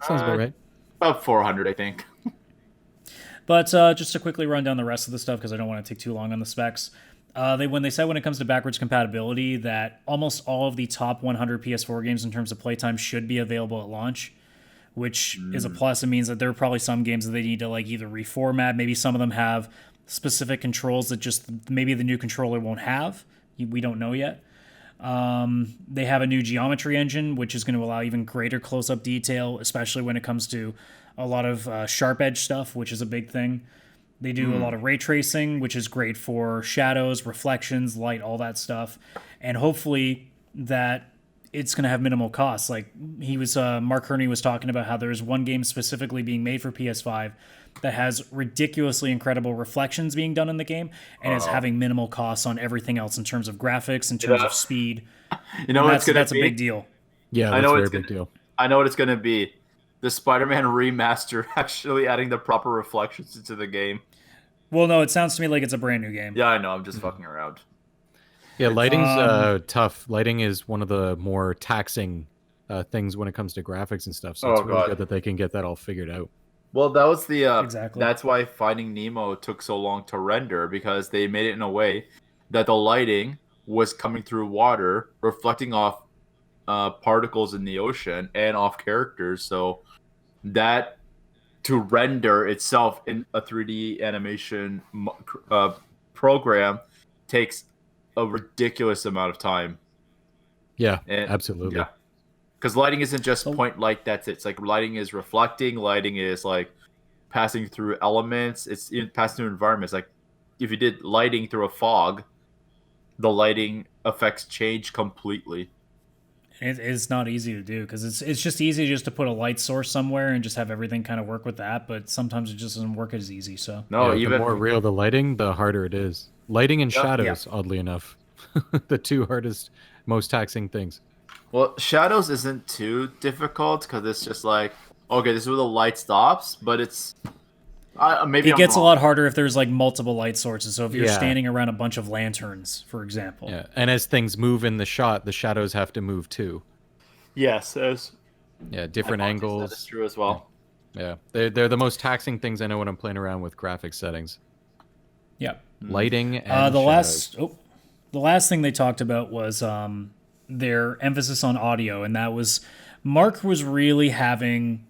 Speaker 4: Sounds about right.
Speaker 3: about 400, I think.
Speaker 1: But just to quickly run down the rest of the stuff because I don't want to take too long on the specs. When they said when it comes to backwards compatibility that almost all of the top 100 PS4 games in terms of playtime should be available at launch, which is a plus. It means that there are probably some games that they need to like either reformat. Maybe some of them have specific controls that just maybe the new controller won't have. We don't know yet. They have a new geometry engine, which is going to allow even greater close-up detail, especially when it comes to a lot of sharp edge stuff, which is a big thing. They do a lot of ray tracing, which is great for shadows, reflections, light, all that stuff. And hopefully that it's going to have minimal costs. Like Mark Herney was talking about how there's one game specifically being made for PS5 that has ridiculously incredible reflections being done in the game and is having minimal costs on everything else in terms of graphics, in terms of speed.
Speaker 3: You know what it's going to be?
Speaker 1: That's a big deal.
Speaker 4: Yeah, that's a very big deal.
Speaker 3: I know what it's going to be. The Spider-Man remaster actually adding the proper reflections into the game.
Speaker 1: Well, no, it sounds to me like it's a brand new game.
Speaker 3: Yeah, I know. I'm just fucking around.
Speaker 4: Yeah, lighting's tough. Lighting is one of the more taxing things when it comes to graphics and stuff. So it's really good that they can get that all figured out.
Speaker 3: Well, that was the
Speaker 1: Exactly.
Speaker 3: That's why Finding Nemo took so long to render, because they made it in a way that the lighting was coming through water, reflecting off particles in the ocean and off characters. So that to render itself in a 3D animation program takes a ridiculous amount of time.
Speaker 4: Yeah, absolutely.
Speaker 3: Yeah. Because lighting isn't just point light, that's it. It's like lighting is reflecting, lighting is like passing through elements, it's passing through environments. Like if you did lighting through a fog, the lighting effects change completely.
Speaker 1: It's not easy to do because it's just easy just to put a light source somewhere and just have everything kind of work with that, but sometimes it just doesn't work as easy. So
Speaker 3: no,
Speaker 4: the
Speaker 3: even
Speaker 4: more real the lighting, the harder it is. Lighting and shadows, oddly enough, the two hardest, most taxing things.
Speaker 3: Well, shadows isn't too difficult because it's just like, okay, this is where the light stops, but it's maybe
Speaker 1: it gets a lot harder if there's like multiple light sources. So if you're
Speaker 4: Yeah.
Speaker 1: standing around a bunch of lanterns, for example.
Speaker 4: Yeah, and as things move in the shot, the shadows have to move too.
Speaker 3: Yes,
Speaker 4: Yeah, different angles.
Speaker 3: That is true as well.
Speaker 4: Yeah, they're the most taxing things I know when I'm playing around with graphics settings.
Speaker 1: Yeah.
Speaker 4: Lighting and
Speaker 1: The
Speaker 4: shadows.
Speaker 1: last thing they talked about was their emphasis on audio, and that was Mark was really having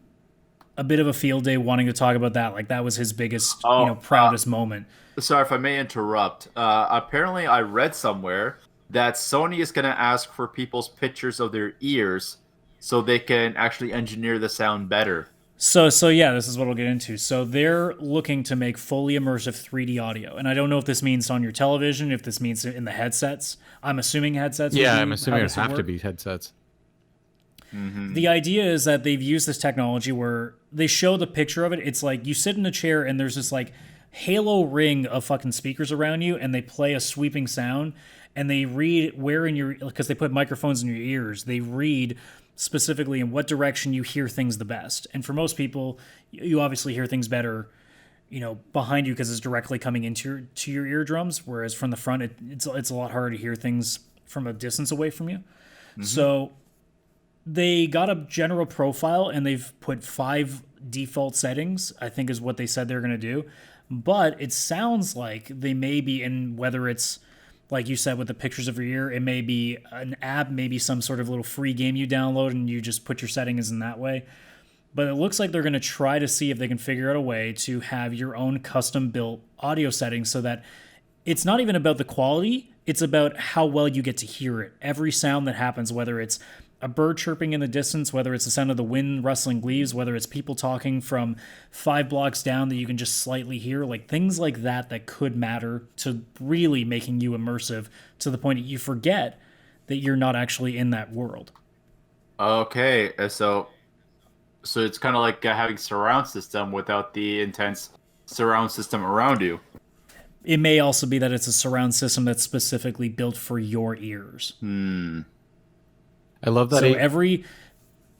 Speaker 1: a bit of a field day wanting to talk about that. Like that was his biggest, proudest moment.
Speaker 3: Sorry if I may interrupt. Apparently, I read somewhere that Sony is going to ask for people's pictures of their ears so they can actually engineer the sound better.
Speaker 1: So yeah, this is what we'll get into. So they're looking to make fully immersive 3D audio, and I don't know if this means on your television, if this means in the headsets. I'm assuming headsets.
Speaker 4: Yeah, I'm assuming it would have to be headsets.
Speaker 3: Mm-hmm.
Speaker 1: The idea is that they've used this technology where they show the picture of it. It's like you sit in a chair and there's this like halo ring of fucking speakers around you, and they play a sweeping sound, and they read where in your, because they put microphones in your ears, they read specifically in what direction you hear things the best. And for most people, you obviously hear things better, behind you because it's directly coming into your eardrums, whereas from the front, it's a lot harder to hear things from a distance away from you. Mm-hmm. So they got a general profile and they've put 5 default settings, I think is what they said they're going to do. But it sounds like they may be in, whether it's like you said with the pictures of your ear, it may be an app, maybe some sort of little free game you download and you just put your settings in that way. But it looks like they're going to try to see if they can figure out a way to have your own custom built audio settings so that it's not even about the quality, it's about how well you get to hear it. Every sound that happens, whether it's a bird chirping in the distance, whether it's the sound of the wind rustling leaves, whether it's people talking from 5 blocks down that you can just slightly hear, like things like that could matter to really making you immersive to the point that you forget that you're not actually in that world.
Speaker 3: Okay, so it's kind of like having surround system without the intense surround system around you.
Speaker 1: It may also be that it's a surround system that's specifically built for your ears.
Speaker 4: I love that.
Speaker 1: So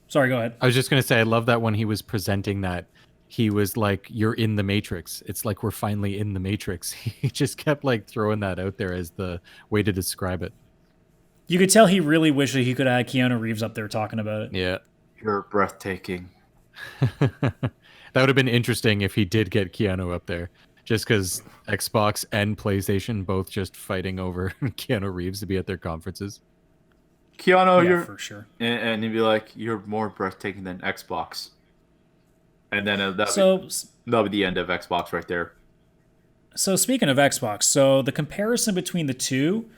Speaker 1: Sorry, go ahead.
Speaker 4: I was just going to say, I love that when he was presenting that, he was like, you're in the Matrix. It's like we're finally in the Matrix. He just kept like throwing that out there as the way to describe it.
Speaker 1: You could tell he really wished that he could have had Keanu Reeves up there talking about it.
Speaker 4: Yeah.
Speaker 3: You're breathtaking.
Speaker 4: That would have been interesting if he did get Keanu up there. Just because Xbox and PlayStation both just fighting over Keanu Reeves to be at their conferences.
Speaker 3: Keanu,
Speaker 1: Yeah,
Speaker 3: you're
Speaker 1: for sure.
Speaker 3: and he'd be like, "You're more breathtaking than Xbox," and then that'd be the end of Xbox right there.
Speaker 1: So speaking of Xbox, so the comparison between the two,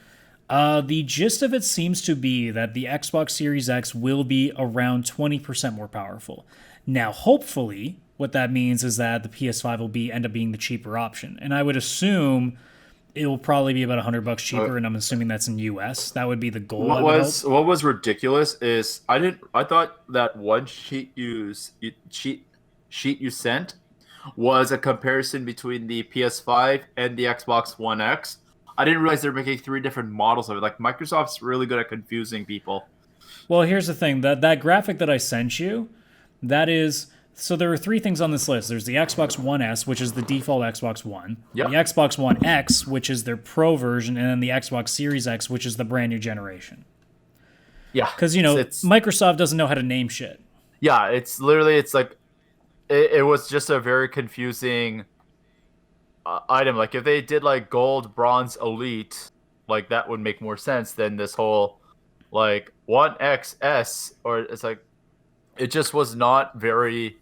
Speaker 1: the gist of it seems to be that the Xbox Series X will be around 20% more powerful. Now, hopefully, what that means is that the PS5 will end up being the cheaper option, and I would assume it will probably be about $100 cheaper, and I'm assuming that's in US. That would be the goal.
Speaker 3: What was ridiculous is I thought that one sheet you sent was a comparison between the PS5 and the Xbox One X. I didn't realize they're making 3 different models of it. Like, Microsoft's really good at confusing people.
Speaker 1: Well, here's the thing. That graphic that I sent you, that is... So there are 3 things on this list. There's the Xbox One S, which is the default Xbox One.
Speaker 3: Yep.
Speaker 1: The Xbox One X, which is their Pro version. And then the Xbox Series X, which is the brand new generation.
Speaker 3: Yeah.
Speaker 1: Because, Microsoft doesn't know how to name shit.
Speaker 3: Yeah, it's like... It was just a very confusing item. Like, if they did, like, gold, bronze, elite, like, that would make more sense than this whole, like, 1XS, or it's like... It just was not very...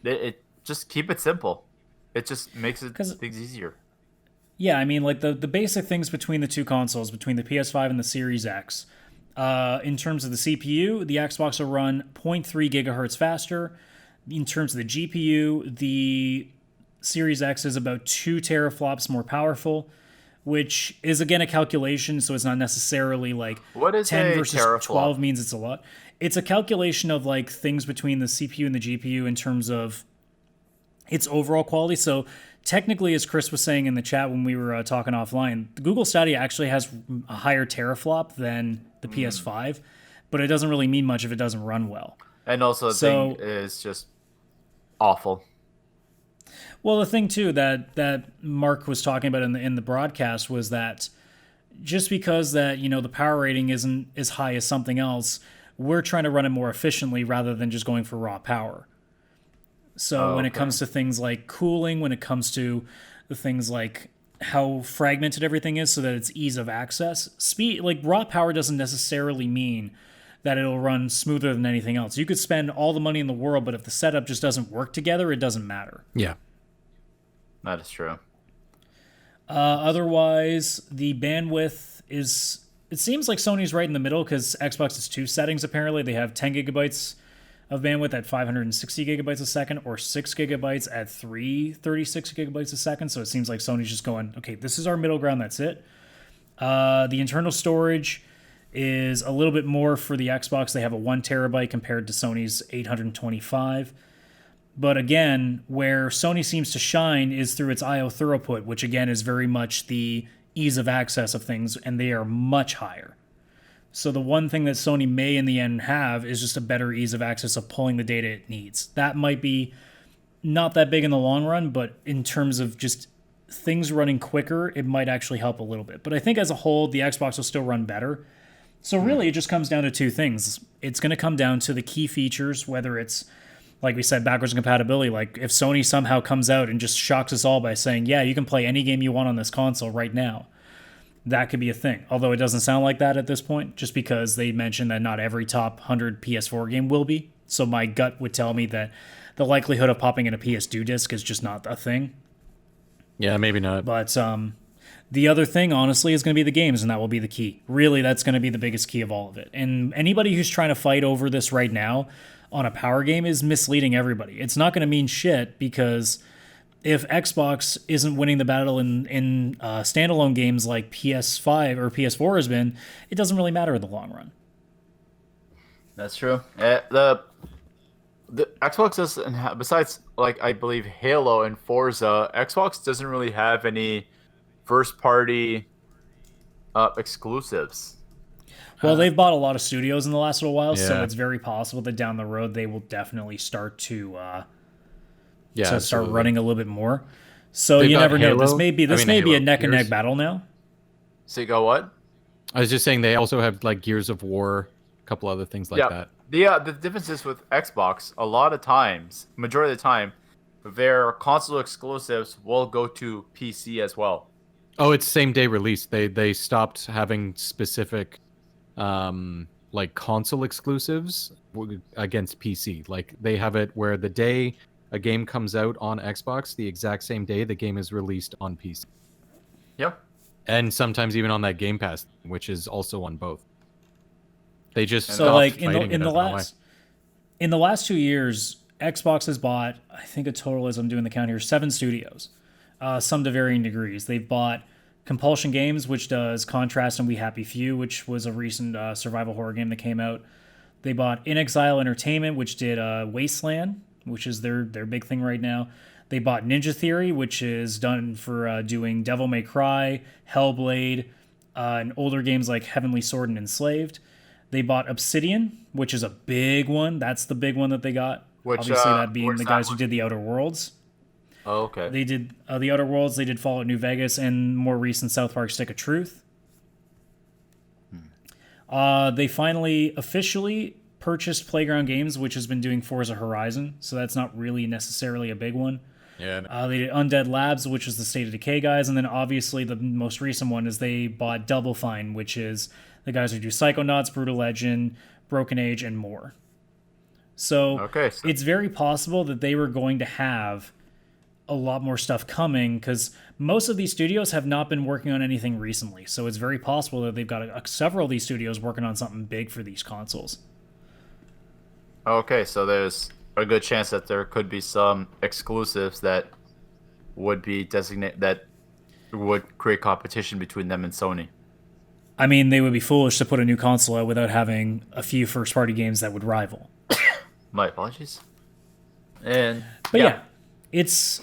Speaker 3: It just keep it simple. It just makes things easier.
Speaker 1: Yeah, I mean, like, the basic things between the two consoles, between the PS5 and the Series X, in terms of the CPU, the Xbox will run 0.3 gigahertz faster. In terms of the GPU, the Series X is about 2 teraflops more powerful, which is, again, a calculation, so it's not necessarily like
Speaker 3: what is
Speaker 1: 10 versus
Speaker 3: teraflop?
Speaker 1: 12 means it's a lot. It's a calculation of like things between the CPU and the GPU in terms of its overall quality. So technically, as Chris was saying in the chat when we were talking offline, the Google Stadia actually has a higher teraflop than the PS5, but it doesn't really mean much if it doesn't run well.
Speaker 3: And also the thing is just awful.
Speaker 1: Well, the thing too that Mark was talking about in the broadcast was that just because that the power rating isn't as high as something else, we're trying to run it more efficiently rather than just going for raw power. So when it comes to things like cooling, when it comes to the things like how fragmented everything is so that it's ease of access, speed, like raw power doesn't necessarily mean that it'll run smoother than anything else. You could spend all the money in the world, but if the setup just doesn't work together, it doesn't matter.
Speaker 4: Yeah.
Speaker 3: That is true.
Speaker 1: Otherwise, the bandwidth is... It seems like Sony's right in the middle because Xbox has 2 settings, apparently. They have 10 gigabytes of bandwidth at 560 gigabytes a second or 6 gigabytes at 336 gigabytes a second. So it seems like Sony's just going, okay, this is our middle ground, that's it. The internal storage is a little bit more for the Xbox. They have a 1 terabyte compared to Sony's 825. But again, where Sony seems to shine is through its I/O throughput, which again is very much the ease of access of things, and they are much higher. So the one thing that Sony may in the end have is just a better ease of access of pulling the data it needs. That might be not that big in the long run, but in terms of just things running quicker, it might actually help a little bit. But I think as a whole, the Xbox will still run better. So really, it just comes down to 2 things. It's going to come down to the key features, whether it's, like we said, backwards compatibility. Like if Sony somehow comes out and just shocks us all by saying, yeah, you can play any game you want on this console right now, that could be a thing. Although it doesn't sound like that at this point, just because they mentioned that not every top 100 PS4 game will be. So my gut would tell me that the likelihood of popping in a PS2 disc is just not a thing.
Speaker 4: Yeah, maybe not.
Speaker 1: But the other thing, honestly, is going to be the games, and that will be the key. Really, that's going to be the biggest key of all of it. And anybody who's trying to fight over this right now on a power game is misleading everybody. It's not going to mean shit because if Xbox isn't winning the battle in standalone games like PS5 or PS4 has been, it doesn't really matter in the long run.
Speaker 3: That's true. the Xbox doesn't have, besides like I believe Halo and Forza, Xbox doesn't really have any first party exclusives.
Speaker 1: Well, they've bought a lot of studios in the last little while, so
Speaker 4: Yeah.
Speaker 1: it's very possible that down the road they will definitely start to start
Speaker 4: absolutely.
Speaker 1: running a little bit more. So
Speaker 4: They've
Speaker 1: you
Speaker 4: got
Speaker 1: never know. This
Speaker 4: Halo.
Speaker 1: may be
Speaker 4: I mean,
Speaker 1: a
Speaker 4: Halo
Speaker 1: neck and neck
Speaker 4: Gears.
Speaker 1: battle now.
Speaker 3: So you go what?
Speaker 4: I was just saying they also have like Gears of War, a couple other things like that.
Speaker 3: The difference is with Xbox, a lot of times, majority of the time, their console exclusives will go to PC as well.
Speaker 4: Oh, it's same day release. They stopped having specific like console exclusives against PC. Like they have it where the day a game comes out on Xbox, the exact same day the game is released on PC.
Speaker 3: Yep.
Speaker 4: And sometimes even on that Game Pass, which is also on both. They just
Speaker 1: So
Speaker 4: stopped
Speaker 1: like in
Speaker 4: fighting it, I don't know why.
Speaker 1: in the last 2 years, Xbox has bought, I think a total, as I'm doing the count here, 7 studios, some to varying degrees. They've bought Compulsion Games, which does Contrast and We Happy Few, which was a recent survival horror game that came out. They bought In Exile Entertainment, which did Wasteland, which is their big thing right now. They bought Ninja Theory, which is done for doing Devil May Cry, Hellblade, and older games like Heavenly Sword and Enslaved. They bought Obsidian, which is a big one. That's the big one that they got.
Speaker 3: Which,
Speaker 1: obviously, that being
Speaker 3: where's
Speaker 1: the
Speaker 3: that
Speaker 1: guys who
Speaker 3: one?
Speaker 1: did the Outer Worlds.
Speaker 3: Oh, okay.
Speaker 1: They did the Outer Worlds. They did Fallout New Vegas and more recent South Park Stick of Truth. They finally officially purchased Playground Games, which has been doing Forza Horizon. So that's not really necessarily a big one.
Speaker 4: Yeah.
Speaker 1: They did Undead Labs, which was the State of Decay guys, and then obviously the most recent one is they bought Double Fine, which is the guys who do Psychonauts, Brutal Legend, Broken Age, and more. So
Speaker 3: Okay, so-
Speaker 1: it's very possible that they were going to have a lot more stuff coming because most of these studios have not been working on anything recently. So it's very possible that they've got several of these studios working on something big for these consoles.
Speaker 3: Okay, so there's a good chance that there could be some exclusives that would be designated that would create competition between them and Sony.
Speaker 1: I mean, they would be foolish to put a new console out without having a few first-party games that would rival.
Speaker 3: My apologies. And
Speaker 1: But yeah, it's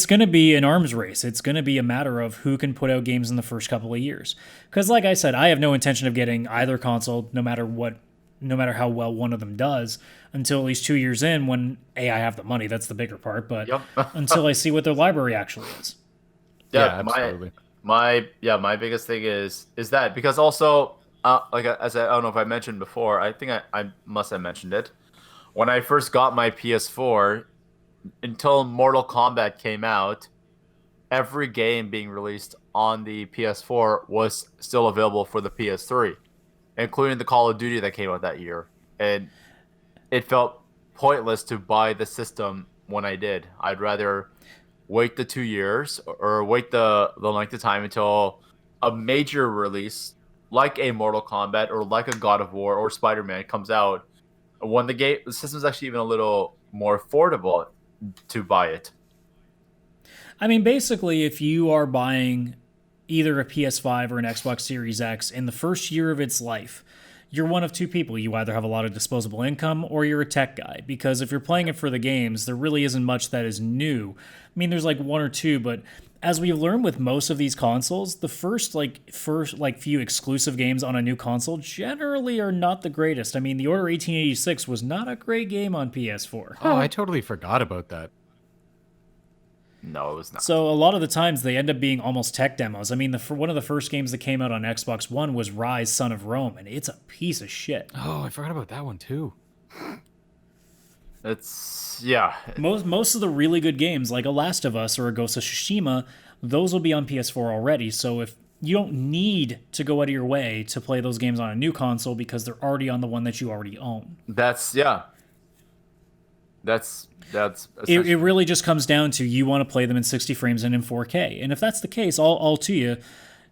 Speaker 1: going to be an arms race. It's going to be a matter of who can put out games in the first couple of years. Because like I said, I have no intention of getting either console, no matter how well one of them does, until at least 2 years in when I have the money. That's the bigger part. But
Speaker 3: Yep.
Speaker 1: until I see what their library actually is.
Speaker 4: Yeah, absolutely.
Speaker 3: my biggest thing is that because also like as I don't know if I mentioned before, I think I must have mentioned it. When I first got my PS4, until Mortal Kombat came out, every game being released on the PS4 was still available for the PS3, including the Call of Duty that came out that year. And it felt pointless to buy the system when I did. I'd rather wait the 2 years or wait the length of time until a major release like a Mortal Kombat or like a God of War or Spider-Man comes out, when the system's actually even a little more affordable to buy it.
Speaker 1: I mean, basically, if you are buying either a PS5 or an Xbox Series X in the first year of its life, you're one of two people. You either have a lot of disposable income or you're a tech guy. Because if you're playing it for the games, there really isn't much that is new. I mean, there's like one or two, but as we've learned with most of these consoles, the first few exclusive games on a new console generally are not the greatest. I mean, The Order 1886 was not a great game on PS4.
Speaker 4: Oh, I totally forgot about that.
Speaker 3: No, it was not.
Speaker 1: So a lot of the times they end up being almost tech demos. I mean, one of the first games that came out on Xbox One was Rise: Son of Rome, and it's a piece of shit.
Speaker 4: Oh, I forgot about that one too.
Speaker 3: It's yeah.
Speaker 1: Most of the really good games, like a Last of Us or a Ghost of Tsushima, those will be on PS4 already. So if you don't need to go out of your way to play those games on a new console because they're already on the one that you already own.
Speaker 3: That's
Speaker 1: It really just comes down to you want to play them in 60 frames and in 4K. And if that's the case, all to you.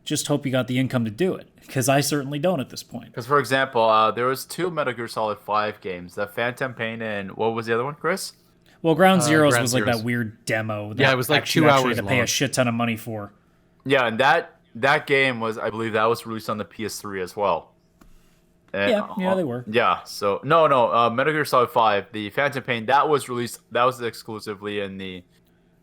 Speaker 1: Just hope you got the income to do it, because I certainly don't at this point.
Speaker 3: Because, for example, there was 2 Metal Gear Solid 5 games, the Phantom Pain and what was the other one, Chris?
Speaker 1: Well, Ground Zeroes
Speaker 4: Ground
Speaker 1: was like
Speaker 4: Zeroes.
Speaker 1: that weird demo. That
Speaker 4: Yeah, it was like
Speaker 1: actually
Speaker 4: 2 hours
Speaker 1: had to pay a
Speaker 4: long.
Speaker 1: shit ton of money for.
Speaker 3: Yeah, and that game was, I believe, that was released on the PS3 as well.
Speaker 1: Yeah, they were.
Speaker 3: Yeah, so no, Metal Gear Solid 5, the Phantom Pain, that was released. That was exclusively in the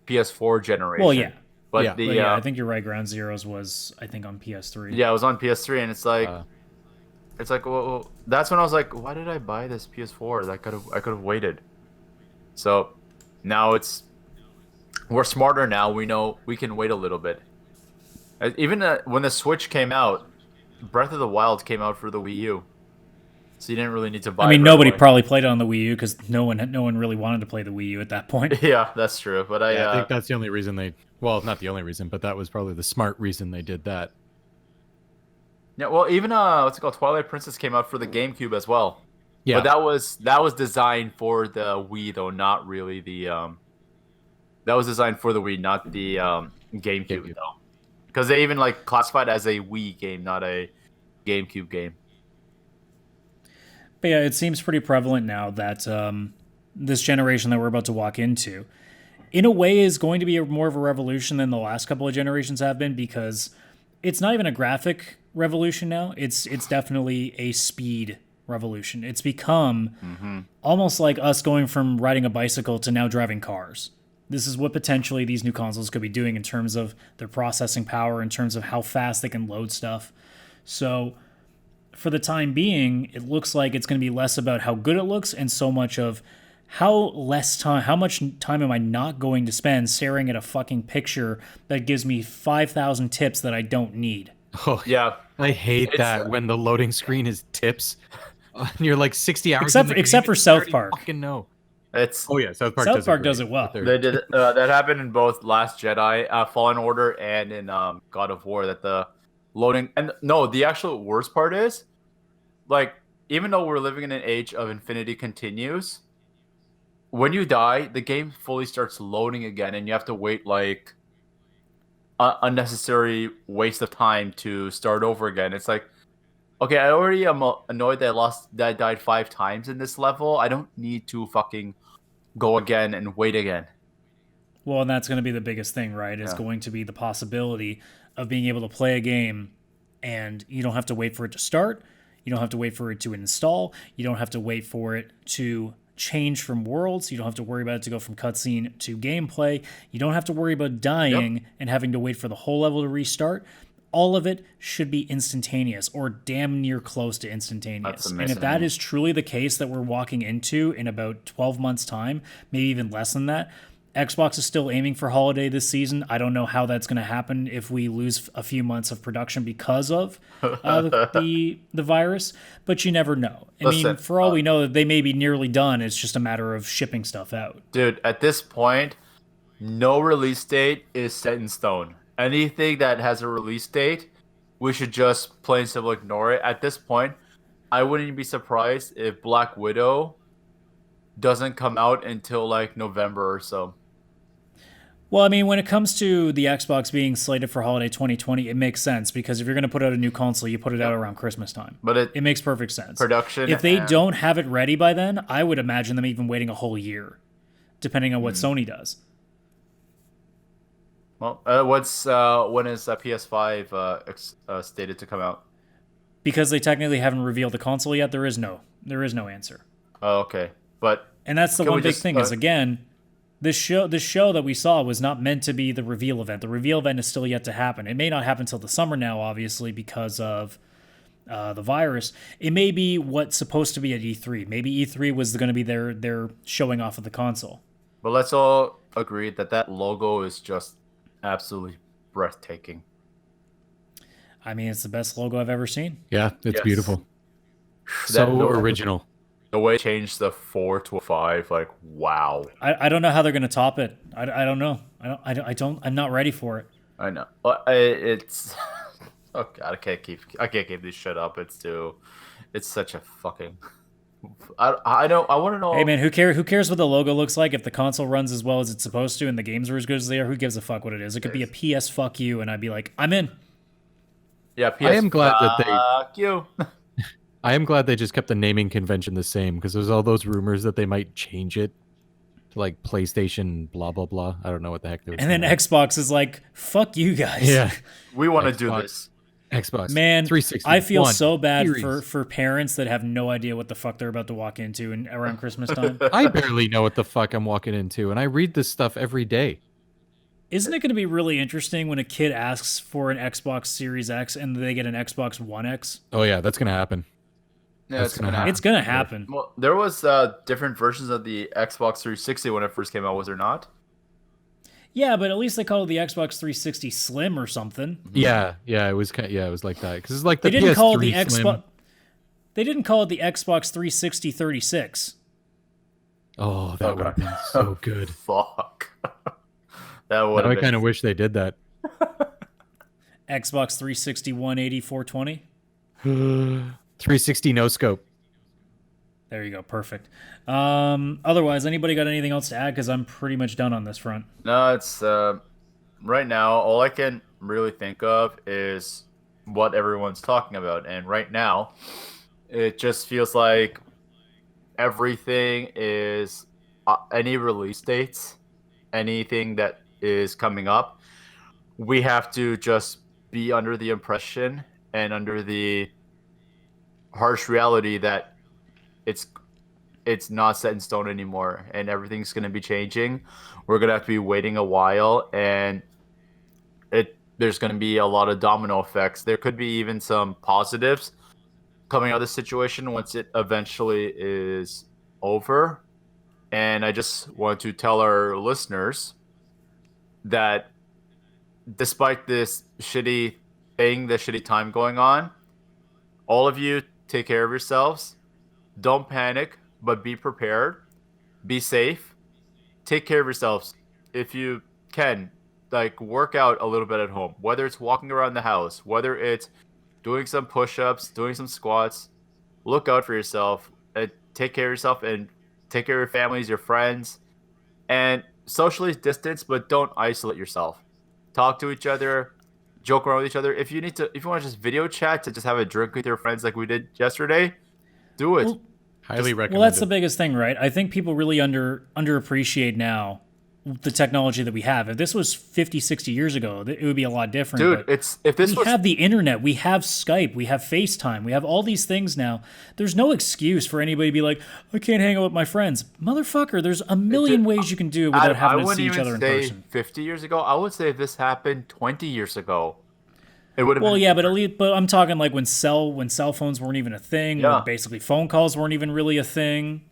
Speaker 3: PS4 generation.
Speaker 1: Well, yeah.
Speaker 3: But
Speaker 4: Yeah.
Speaker 3: the
Speaker 1: I think you're right. Ground Zeroes was, I think, on PS3.
Speaker 3: yeah, it was on PS3, and it's like, well, that's when I was like, why did I buy this PS4? I could have waited. So now we're smarter now. We know we can wait a little bit. Even when the Switch came out, Breath of the Wild came out for the Wii U, so you didn't really need to buy.
Speaker 1: I mean,
Speaker 3: it right
Speaker 1: nobody
Speaker 3: away.
Speaker 1: probably played it on the Wii U because no one really wanted to play the Wii U at that point.
Speaker 3: Yeah, that's true. But
Speaker 4: I think that's the only reason well, not the only reason, but that was probably the smart reason they did that.
Speaker 3: yeah, well, even what's it called? Twilight Princess came out for the GameCube as well.
Speaker 4: Yeah.
Speaker 3: But that was designed for the Wii though, not really the that was designed for the Wii, not the GameCube though. Because they even like classified it as a Wii game, not a GameCube game.
Speaker 1: But yeah, it seems pretty prevalent now that this generation that we're about to walk into, in a way, is going to be more of a revolution than the last couple of generations have been, because it's not even a graphic revolution now. It's definitely a speed revolution. It's become almost like us going from riding a bicycle to now driving cars. This is what potentially these new consoles could be doing in terms of their processing power, in terms of how fast they can load stuff. So for the time being, it looks like it's going to be less about how good it looks and so much of how much time am I not going to spend staring at a fucking picture that gives me 5,000 tips that I don't need.
Speaker 4: Oh,
Speaker 3: Yeah.
Speaker 4: I hate that when the loading screen is tips. And you're like 60 hours.
Speaker 1: Except for South Park.
Speaker 4: Fucking no.
Speaker 3: It's
Speaker 4: Oh yeah, South Park.
Speaker 1: Does it well.
Speaker 3: they did that happened in both Last Jedi, Fallen Order, and in God of War. That the loading and no, the actual worst part is, like, even though we're living in an age of infinity continues, when you die, the game fully starts loading again, and you have to wait like unnecessary waste of time to start over again. It's like, okay, I already am annoyed that I died 5 times in this level. I don't need to fucking go again and wait again.
Speaker 1: Well, and that's going to be the biggest thing, right? Is going to be the possibility of being able to play a game and you don't have to wait for it to start. You don't have to wait for it to install. You don't have to wait for it to change from worlds. You don't have to worry about it to go from cutscene to gameplay. You don't have to worry about dying and having to wait for the whole level to restart. All of it should be instantaneous or damn near close to instantaneous. And if that is truly the case that we're walking into in about 12 months' time, maybe even less than that, Xbox is still aiming for holiday this season. I don't know how that's going to happen if we lose a few months of production because of the virus, but you never know. I mean, for all we know, they may be nearly done. It's just a matter of shipping stuff out.
Speaker 3: Dude, at this point, no release date is set in stone. Anything that has a release date, we should just plain and simple ignore it. At this point, I wouldn't be surprised if Black Widow doesn't come out until like November or so.
Speaker 1: Well, I mean, when it comes to the Xbox being slated for holiday 2020, it makes sense because if you're going to put out a new console, you put it out around Christmas time.
Speaker 3: But
Speaker 1: it makes perfect sense.
Speaker 3: Production.
Speaker 1: If they don't have it ready by then, I would imagine them even waiting a whole year, depending on what Sony does.
Speaker 3: Well, when is PS5 stated to come out?
Speaker 1: Because they technically haven't revealed the console yet, there is no answer.
Speaker 3: Oh, okay.
Speaker 1: And that's the one big thing is, again, this show that we saw was not meant to be the reveal event. The reveal event is still yet to happen. It may not happen until the summer now, obviously, because of the virus. It may be what's supposed to be at E3. Maybe E3 was going to be their showing off of the console.
Speaker 3: But let's all agree that logo is just absolutely breathtaking.
Speaker 1: I mean, it's the best logo I've ever seen.
Speaker 4: Yeah, it's beautiful. So original.
Speaker 3: The way it changed the 4 to a 5, like, wow.
Speaker 1: I don't know how they're going to top it. I don't know. I'm not ready for it.
Speaker 3: I know. It's oh god, I can't keep this shit up. It's such a fucking I want to know.
Speaker 1: Hey man, who cares what the logo looks like if the console runs as well as it's supposed to and the games are as good as they are? Who gives a fuck what it is? It could be a PS fuck you and I'd be like, I'm in.
Speaker 3: Yeah, PS
Speaker 4: I am glad that they
Speaker 3: fuck you.
Speaker 4: I am glad they just kept the naming convention the same because there's all those rumors that they might change it to like PlayStation blah blah blah. I don't know what the heck they were.
Speaker 1: And then Xbox is like, fuck you guys.
Speaker 4: Yeah.
Speaker 3: We want to do this.
Speaker 4: Xbox
Speaker 1: Man,
Speaker 4: 360.
Speaker 1: I feel
Speaker 4: One,
Speaker 1: so bad
Speaker 4: Series.
Speaker 1: for parents that have no idea what the fuck they're about to walk into around Christmas time.
Speaker 4: I barely know what the fuck I'm walking into, and I read this stuff every day.
Speaker 1: Isn't it going to be really interesting when a kid asks for an Xbox Series X and they get an Xbox One X?
Speaker 4: Oh yeah, that's gonna happen.
Speaker 3: Yeah,
Speaker 4: That's gonna happen.
Speaker 1: It's going to happen.
Speaker 3: Well, there was different versions of the Xbox 360 when it first came out, was there not?
Speaker 1: Yeah, but at least they called it the Xbox 360 Slim or something.
Speaker 4: Yeah, it was it was like that because it's like the
Speaker 1: They didn't call it
Speaker 4: PS3
Speaker 1: the
Speaker 4: Slim.
Speaker 1: Xbox. They didn't call it the Xbox 360 36.
Speaker 4: Oh, that would have been so good.
Speaker 3: Fuck. That would
Speaker 4: Now
Speaker 3: have
Speaker 4: I
Speaker 3: been.
Speaker 4: kind of wish they did that.
Speaker 1: Xbox 360 180 420.
Speaker 4: 360 no scope.
Speaker 1: There you go. Perfect. Otherwise, anybody got anything else to add? Because I'm pretty much done on this front.
Speaker 3: No, it's right now all I can really think of is what everyone's talking about, and right now it just feels like everything is any release dates, anything that is coming up, we have to just be under the impression and under the harsh reality that it's not set in stone anymore, and everything's going to be changing. We're going to have to be waiting a while, and there's going to be a lot of domino effects. There could be even some positives coming out of this situation once it eventually is over. And I just want to tell our listeners that despite this shitty thing, the shitty time going on, all of you take care of yourselves. Don't panic, but be prepared. Be safe. Take care of yourselves. If you can, like, work out a little bit at home, whether it's walking around the house, whether it's doing some push-ups, doing some squats. Look out for yourself and take care of yourself and take care of your families, your friends, and socially distance, but don't isolate yourself. Talk to each other, joke around with each other. If you want to just video chat to just have a drink with your friends like we did yesterday, do it.
Speaker 4: Highly recommend.
Speaker 1: Well, that's the biggest thing, right? I think people really underappreciate now the technology that we have. If this was 50, 60 years ago, it would be a lot different.
Speaker 3: Dude,
Speaker 1: we have the internet, we have Skype, we have FaceTime, we have all these things now. There's no excuse for anybody to be like, I can't hang out with my friends. Motherfucker, there's a million ways you can do it without having to see each other in person.
Speaker 3: 50 years ago. I would say if this happened 20 years ago, it would have
Speaker 1: Well,
Speaker 3: been.
Speaker 1: yeah, but I'm talking like when cell phones weren't even a thing,
Speaker 3: Yeah.
Speaker 1: when basically phone calls weren't even really a thing.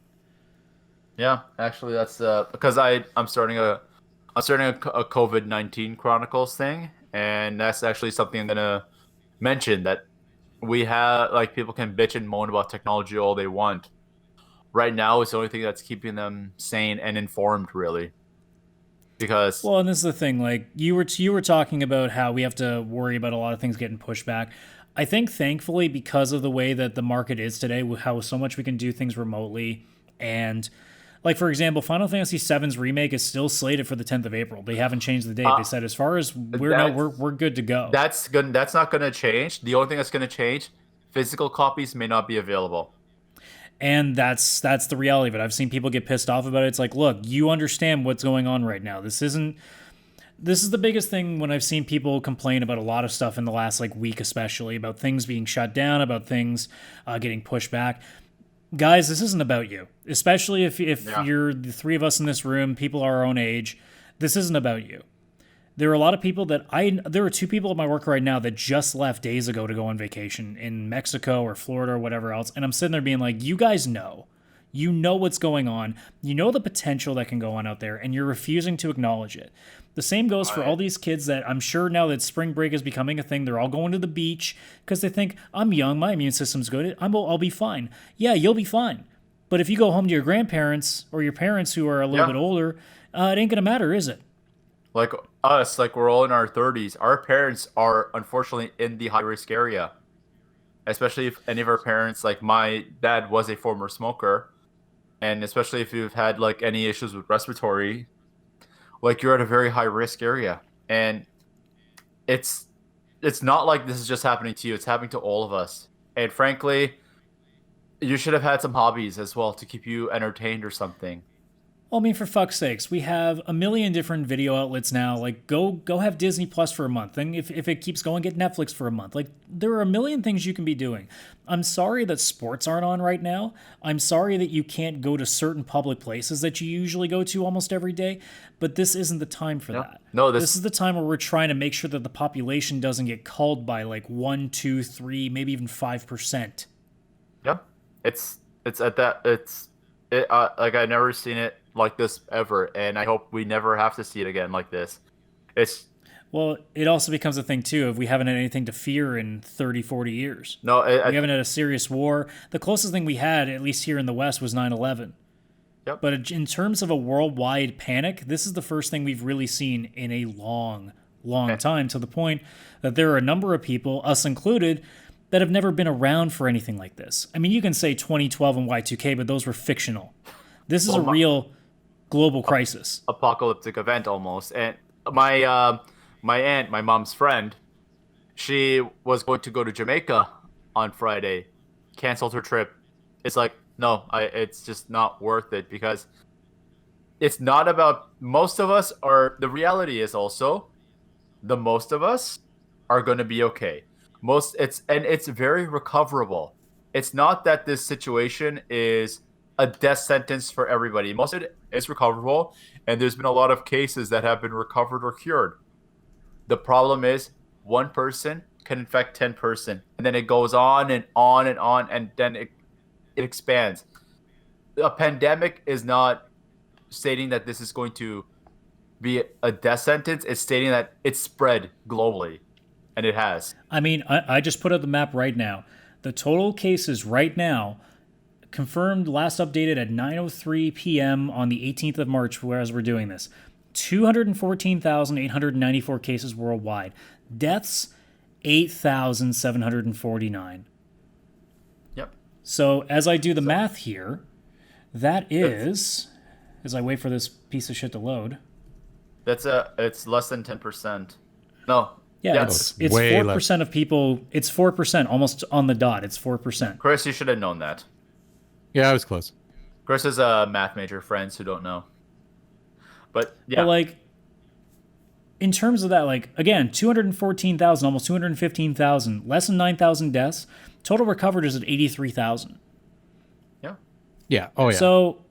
Speaker 3: Yeah, actually, that's because I'm starting a COVID-19 Chronicles thing, and that's actually something I'm gonna mention, that we have, like, people can bitch and moan about technology all they want. Right now, it's the only thing that's keeping them sane and informed, really. Because
Speaker 1: Well, and this is the thing, like you were talking about how we have to worry about a lot of things getting pushed back. I think thankfully, because of the way that the market is today, with how so much we can do things remotely, and like, for example, Final Fantasy VII's remake is still slated for the 10th of April. They haven't changed the date. They said as far as we're good to go.
Speaker 3: that's good. That's not going to change. The only thing that's going to change, physical copies may not be available.
Speaker 1: And that's the reality of it. I've seen people get pissed off about it. It's like, look, you understand what's going on right now. This is the biggest thing when I've seen people complain about a lot of stuff in the last like week, especially about things being shut down, about things getting pushed back. Guys, this isn't about you. Especially if you're the three of us in this room, people our own age. This isn't about you. There are a lot of people there are two people at my work right now that just left days ago to go on vacation in Mexico or Florida or whatever else. And I'm sitting there being like, you guys know. You know what's going on. You know the potential that can go on out there, and you're refusing to acknowledge it. The same goes for all these kids that I'm sure now that spring break is becoming a thing, they're all going to the beach because they think, I'm young, my immune system's good, I'll be fine. Yeah, you'll be fine. But if you go home to your grandparents or your parents who are a little bit older, it ain't going to matter, is it?
Speaker 3: Like us, like, we're all in our 30s. Our parents are unfortunately in the high-risk area. Especially if any of our parents, like my dad was a former smoker, and especially if you've had like any issues with respiratory, like, you're at a very high-risk area. And it's not like this is just happening to you. It's happening to all of us. And frankly, you should have had some hobbies as well to keep you entertained or something.
Speaker 1: Well, I mean, for fuck's sakes, we have a million different video outlets now. Like, go have Disney Plus for a month. And if it keeps going, get Netflix for a month. Like, there are a million things you can be doing. I'm sorry that sports aren't on right now. I'm sorry that you can't go to certain public places that you usually go to almost every day. But this isn't the time for that.
Speaker 3: No,
Speaker 1: this is the time where we're trying to make sure that the population doesn't get culled by like 1, 2, 3, maybe even 5%.
Speaker 3: Yep. It's at that. Like I've never seen it like this ever, and I hope we never have to see it again like this.
Speaker 1: Well, it also becomes a thing too if we haven't had anything to fear in 30, 40 years.
Speaker 3: No,
Speaker 1: we haven't had a serious war. The closest thing we had, at least here in the West, was 9/11.
Speaker 3: Yep.
Speaker 1: But in terms of a worldwide panic, this is the first thing we've really seen in a long time, to the point that there are a number of people, us included, that have never been around for anything like this. I mean, you can say 2012 and Y2K, but those were fictional. This is a real global crisis.
Speaker 3: Apocalyptic event almost. And my aunt, my mom's friend, she was going to go to Jamaica on Friday, canceled her trip. It's like, no, it's just not worth it, because it's not about, most of us are, the reality is also, most of us are going to be okay. It's very recoverable. It's not that this situation is a death sentence for everybody. Most of it is recoverable, and there's been a lot of cases that have been recovered or cured. The problem is one person can infect 10 person, and then it goes on and on and on, and then it expands. A pandemic is not stating that this is going to be a death sentence. It's stating that it's spread globally, and it has.
Speaker 1: I mean, I just put up the map right now. The total cases right now, confirmed last updated at 9:03 p.m. on the 18th of March, whereas we're doing this, 214,894 cases worldwide. Deaths, 8,749.
Speaker 3: Yep.
Speaker 1: So as I do the math here, that is, as I wait for this piece of shit to load.
Speaker 3: It's less than 10%. No.
Speaker 1: Yeah, it's 4% of people. It's 4%, almost on the dot. It's 4%.
Speaker 3: Chris, you should have known that.
Speaker 4: Yeah, I was close.
Speaker 3: Chris is a math major, friends who don't know. But yeah.
Speaker 1: But like, in terms of that, like, again, 214,000, almost 215,000, less than 9,000 deaths. Total recovered is at 83,000.
Speaker 3: Yeah.
Speaker 4: Yeah. Oh yeah.
Speaker 1: So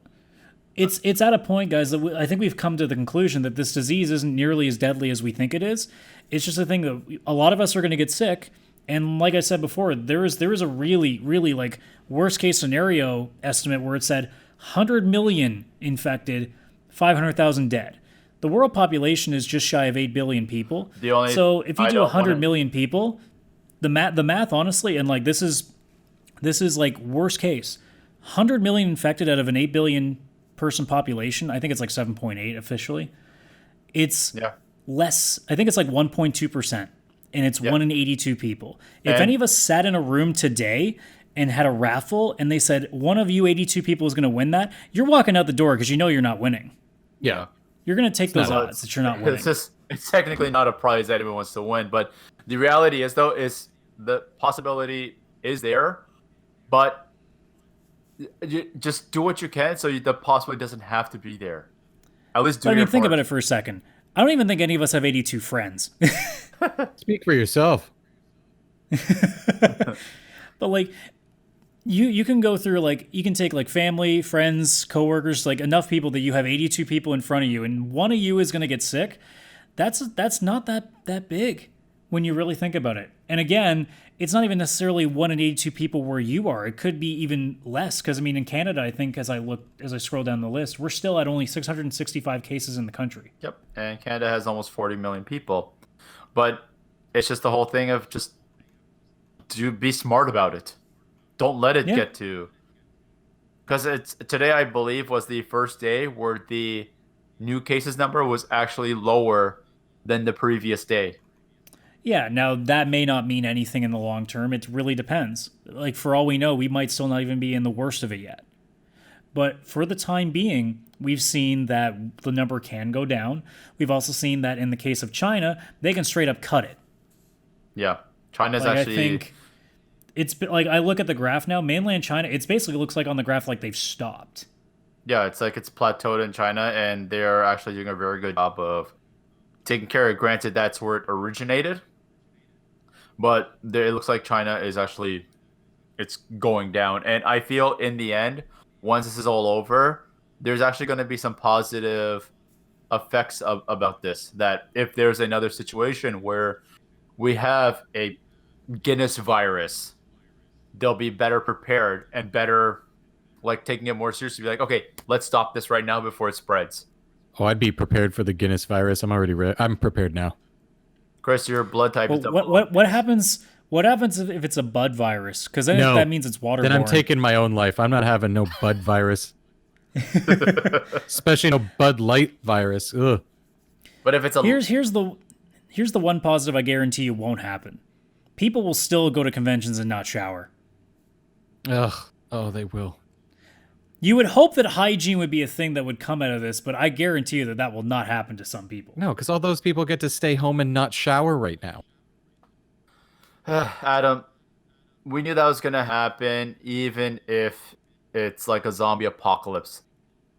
Speaker 1: it's at a point, guys, that I think we've come to the conclusion that this disease isn't nearly as deadly as we think it is. It's just a thing that a lot of us are going to get sick. And like I said before, there is a really, really like worst case scenario estimate where it said 100 million infected, 500,000 dead. The world population is just shy of 8 billion people. So if you do 100 million people, the math honestly, and like this is like worst case, 100 million infected out of an 8 billion person population. I think it's like 7.8 officially. It's less. I think it's like 1.2%, and it's 1 in 82 people. If any of us sat in a room today and had a raffle and they said one of you 82 people is going to win that, you're walking out the door because you know you're not winning.
Speaker 4: Yeah.
Speaker 1: You're going to take those odds that you're not winning.
Speaker 3: It's technically not a prize that anyone wants to win, but the reality is, though, is the possibility is there, but you just do what you can so the possibility doesn't have to be there. At least do your part.
Speaker 1: Think about it for a second. I don't even think any of us have 82 friends.
Speaker 4: Speak for yourself.
Speaker 1: But like, you can go through, like, you can take like family, friends, coworkers, like enough people that you have 82 people in front of you, and one of you is going to get sick. That's not that big when you really think about it. And again, it's not even necessarily 1 in 82 people where you are. It could be even less, because I mean, in Canada, I think as I scroll down the list, we're still at only 665 cases in the country.
Speaker 3: Yep, and Canada has almost 40 million people. But it's just the whole thing of just be smart about it. Don't let it get to, because today I believe was the first day where the new cases number was actually lower than the previous day.
Speaker 1: Yeah, now that may not mean anything in the long term. It really depends. Like, for all we know, we might still not even be in the worst of it yet. But for the time being, we've seen that the number can go down. We've also seen that in the case of China, they can straight up cut it.
Speaker 3: Yeah, China's
Speaker 1: like,
Speaker 3: actually...
Speaker 1: I think it's like, I look at the graph now, mainland China, it basically looks like on the graph like they've stopped.
Speaker 3: Yeah, it's like it's plateaued in China, and they're actually doing a very good job of taking care of it. Granted, that's where it originated, but it looks like China is actually it's going down. And I feel in the end, once this is all over, there's actually going to be some positive effects about this. That if there's another situation where we have a Guinness virus, they'll be better prepared and better like taking it more seriously. Be like, okay, let's stop this right now before it spreads.
Speaker 4: Oh, I'd be prepared for the Guinness virus. I'm already I'm prepared now.
Speaker 3: Chris, your blood type is
Speaker 1: what happens? What happens if it's a bud virus? Because then that means it's waterborne.
Speaker 4: Then I'm taking my own life. I'm not having no bud virus, especially no Bud Light virus. Ugh.
Speaker 3: But if it's a
Speaker 1: here's the one positive I guarantee you won't happen. People will still go to conventions and not shower.
Speaker 4: Ugh. Oh, they will.
Speaker 1: You would hope that hygiene would be a thing that would come out of this, but I guarantee you that will not happen to some people.
Speaker 4: No, because all those people get to stay home and not shower right now.
Speaker 3: Adam, we knew that was going to happen, even if it's like a zombie apocalypse.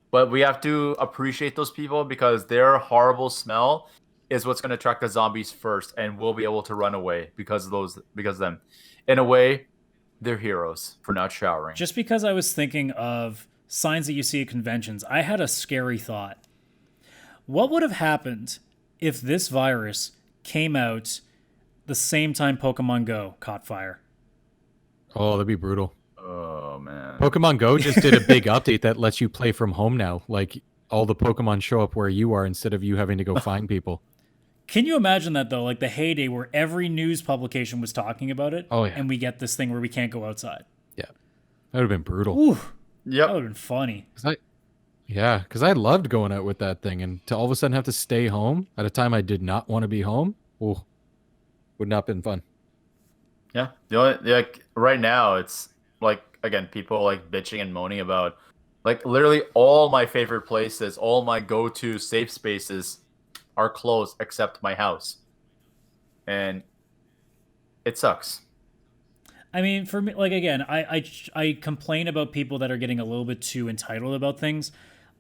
Speaker 3: But we have to appreciate those people because their horrible smell is what's going to attract the zombies first, and we'll be able to run away because of them. In a way, they're heroes for not showering.
Speaker 1: Just because I was thinking of signs that you see at conventions, I had a scary thought. What would have happened if this virus came out the same time Pokemon Go caught fire?
Speaker 4: Oh, that'd be brutal.
Speaker 3: Oh, man.
Speaker 4: Pokemon Go just did a big update that lets you play from home now. Like, all the Pokemon show up where you are instead of you having to go find people.
Speaker 1: Can you imagine that, though? Like the heyday where every news publication was talking about it.
Speaker 4: Oh, yeah.
Speaker 1: And we get this thing where we can't go outside.
Speaker 4: Yeah. That would have been brutal.
Speaker 1: Ooh.
Speaker 3: Yep.
Speaker 1: That would have been funny.
Speaker 4: Because I loved going out with that thing. And to all of a sudden have to stay home at a time I did not want to be home, would not have been fun.
Speaker 3: Yeah. The only, like, right now, it's like, again, people like bitching and moaning about like literally all my favorite places, all my go-to safe spaces are closed except my house. And it sucks.
Speaker 1: I mean, for me, like, again, I complain about people that are getting a little bit too entitled about things.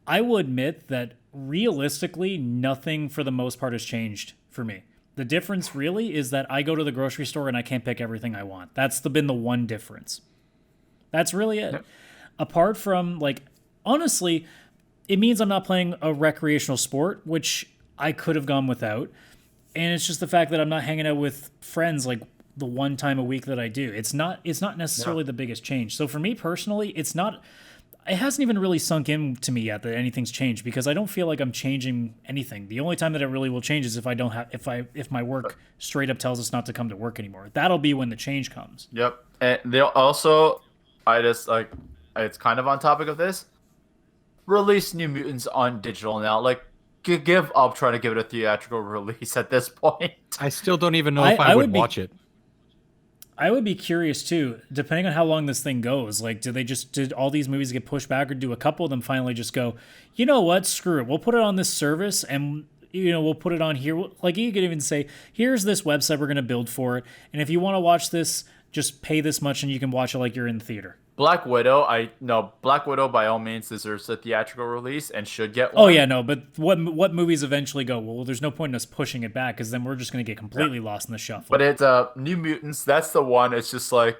Speaker 1: I will admit that realistically, nothing for the most part has changed for me. The difference really is that I go to the grocery store and I can't pick everything I want. That's been the one difference. That's really it. Yep. Apart from, like, honestly, it means I'm not playing a recreational sport, which I could have gone without. And it's just the fact that I'm not hanging out with friends like the one time a week that I do. It's not necessarily the biggest change. So for me personally, it hasn't even really sunk in to me yet that anything's changed because I don't feel like I'm changing anything. The only time that it really will change is if my work straight up tells us not to come to work anymore. That'll be when the change comes.
Speaker 3: Yep. And they'll also, it's kind of on topic of this, release New Mutants on digital now. Like, give up trying to give it a theatrical release at this point.
Speaker 4: I still don't even know if I would watch it.
Speaker 1: I would be curious too, depending on how long this thing goes. Like, did all these movies get pushed back, or do a couple of them finally just go, you know what, screw it, we'll put it on this service and we'll put it on here. Like, you could even say, here's this website we're going to build for it, and if you want to watch this, just pay this much and you can watch it like you're in the theater.
Speaker 3: Black Widow by all means deserves a theatrical release and should get one.
Speaker 1: Oh yeah, no, but what movies eventually go, well, there's no point in us pushing it back because then we're just going to get completely lost in the shuffle.
Speaker 3: But it's New Mutants, that's the one. It's just like,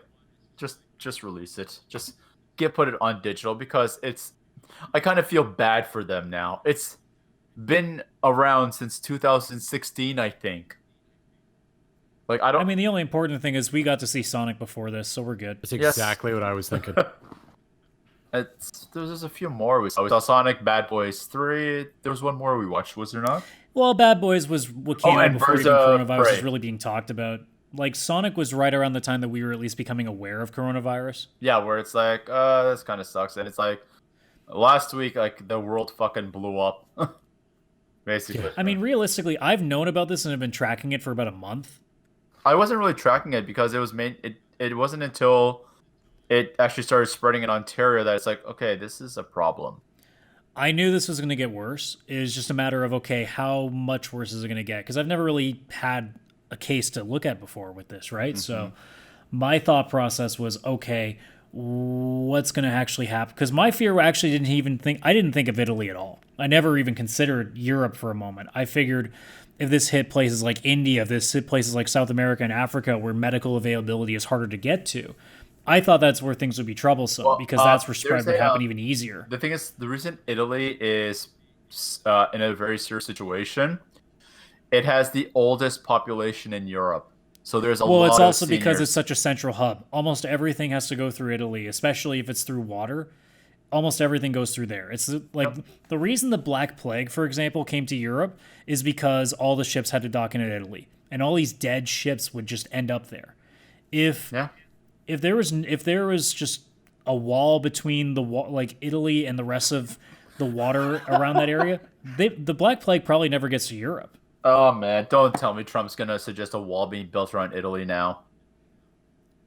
Speaker 3: just release it. Just put it on digital because I kind of feel bad for them now. It's been around since 2016, I think. Like, I mean,
Speaker 1: the only important thing is we got to see Sonic before this, so we're good.
Speaker 4: That's exactly what I was thinking.
Speaker 3: There's a few more. We saw Sonic, Bad Boys 3. There was one more we watched, was there not?
Speaker 1: Well, Bad Boys was what came out before even coronavirus was really being talked about. Like, Sonic was right around the time that we were at least becoming aware of coronavirus.
Speaker 3: Yeah, where it's like, this kind of sucks. And it's like, last week, like, the world fucking blew up. Basically.
Speaker 1: I mean, realistically, I've known about this and have been tracking it for about a month.
Speaker 3: I wasn't really tracking it because it wasn't until it actually started spreading in Ontario that it's like, okay, this is a problem.
Speaker 1: I knew this was going to get worse. It was just a matter of, okay, how much worse is it going to get? Because I've never really had a case to look at before with this, right? Mm-hmm. So my thought process was, okay, what's going to actually happen. Because my fear actually I didn't think of Italy at all. I never even considered Europe for a moment. I figured if this hit places like India, if this hit places like South America and Africa where medical availability is harder to get to, I thought that's where things would be troublesome because that's where spread would happen even easier.
Speaker 3: The thing is, the reason Italy is in a very serious situation, it has the oldest population in Europe. So there's a lot of
Speaker 1: Well, it's also
Speaker 3: seniors.
Speaker 1: because it's such a central hub. Almost everything has to go through Italy, especially if it's through water. Almost everything goes through there. It's like the reason the Black Plague, for example, came to Europe is because all the ships had to dock in Italy, and all these dead ships would just end up there. If there was just a wall between like Italy and the rest of the water around that area, the Black Plague probably never gets to Europe.
Speaker 3: Oh man, don't tell me Trump's gonna suggest a wall being built around Italy now.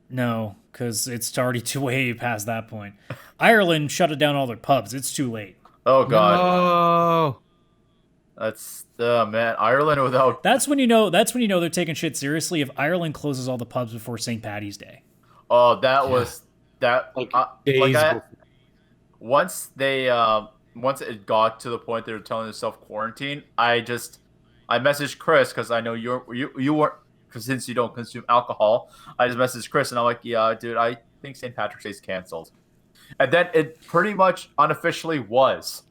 Speaker 1: No, because it's already way past that point. Ireland shut down all their pubs. It's too late.
Speaker 3: Oh god.
Speaker 4: Oh,
Speaker 3: That's man, Ireland without
Speaker 1: That's when you know they're taking shit seriously. If Ireland closes all the pubs before St. Patty's Day.
Speaker 3: Oh, that was that
Speaker 4: days before.
Speaker 3: once it got to the point they were telling themselves quarantine, I messaged Chris because I know you weren't, because since you don't consume alcohol, I just messaged Chris and I'm like, yeah, dude, I think St. Patrick's Day is canceled, and then it pretty much unofficially was.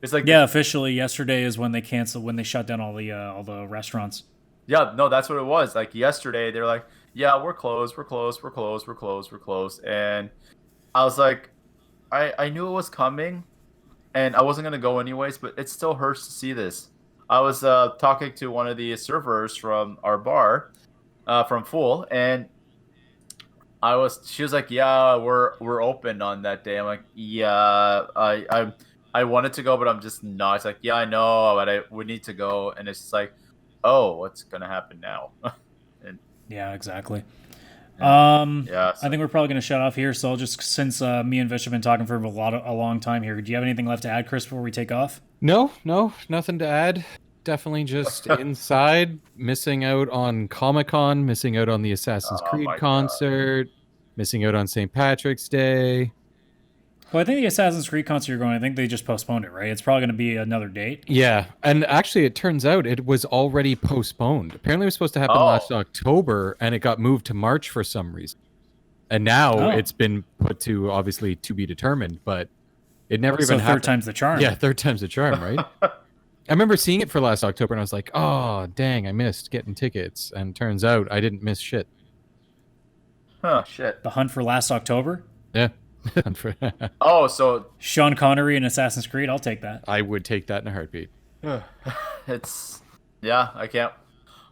Speaker 3: It's like
Speaker 1: Officially yesterday is when they shut down all the restaurants.
Speaker 3: Yeah, no, that's what it was. Like yesterday, they're like, yeah, we're closed, and I was like, I knew it was coming, and I wasn't gonna go anyways, but it still hurts to see this. I was talking to one of the servers from our bar, from Full, and she was like, yeah, we're open on that day. I'm like, yeah, I wanted to go, but I'm just not. It's like, yeah, I know, but I would need to go, and it's just like, oh, what's gonna happen now?
Speaker 1: Yeah, exactly.
Speaker 3: Yeah,
Speaker 1: I think we're probably going to shut off here. So I'll just, since me and Vish have been talking for a long time here, do you have anything left to add, Chris, before we take off?
Speaker 4: No, nothing to add. Definitely just inside, missing out on Comic-Con, missing out on the Assassin's Creed concert, missing out on St. Patrick's Day.
Speaker 1: Well, I think the Assassin's Creed concert you're going, I think they just postponed it, right? It's probably going to be another date.
Speaker 4: Yeah, and actually it turns out it was already postponed. Apparently it was supposed to happen last October, and it got moved to March for some reason. And now it's been put to, obviously, to be determined, but it never even happened.
Speaker 1: Third time's the charm.
Speaker 4: Yeah, third time's the charm, right? I remember seeing it for last October, and I was like, oh, dang, I missed getting tickets. And turns out I didn't miss shit.
Speaker 3: Oh, shit.
Speaker 1: The Hunt for Last October?
Speaker 4: Yeah.
Speaker 3: So
Speaker 1: Sean Connery in Assassin's Creed, I'll take that.
Speaker 4: I would take that in a heartbeat.
Speaker 3: it's I can't.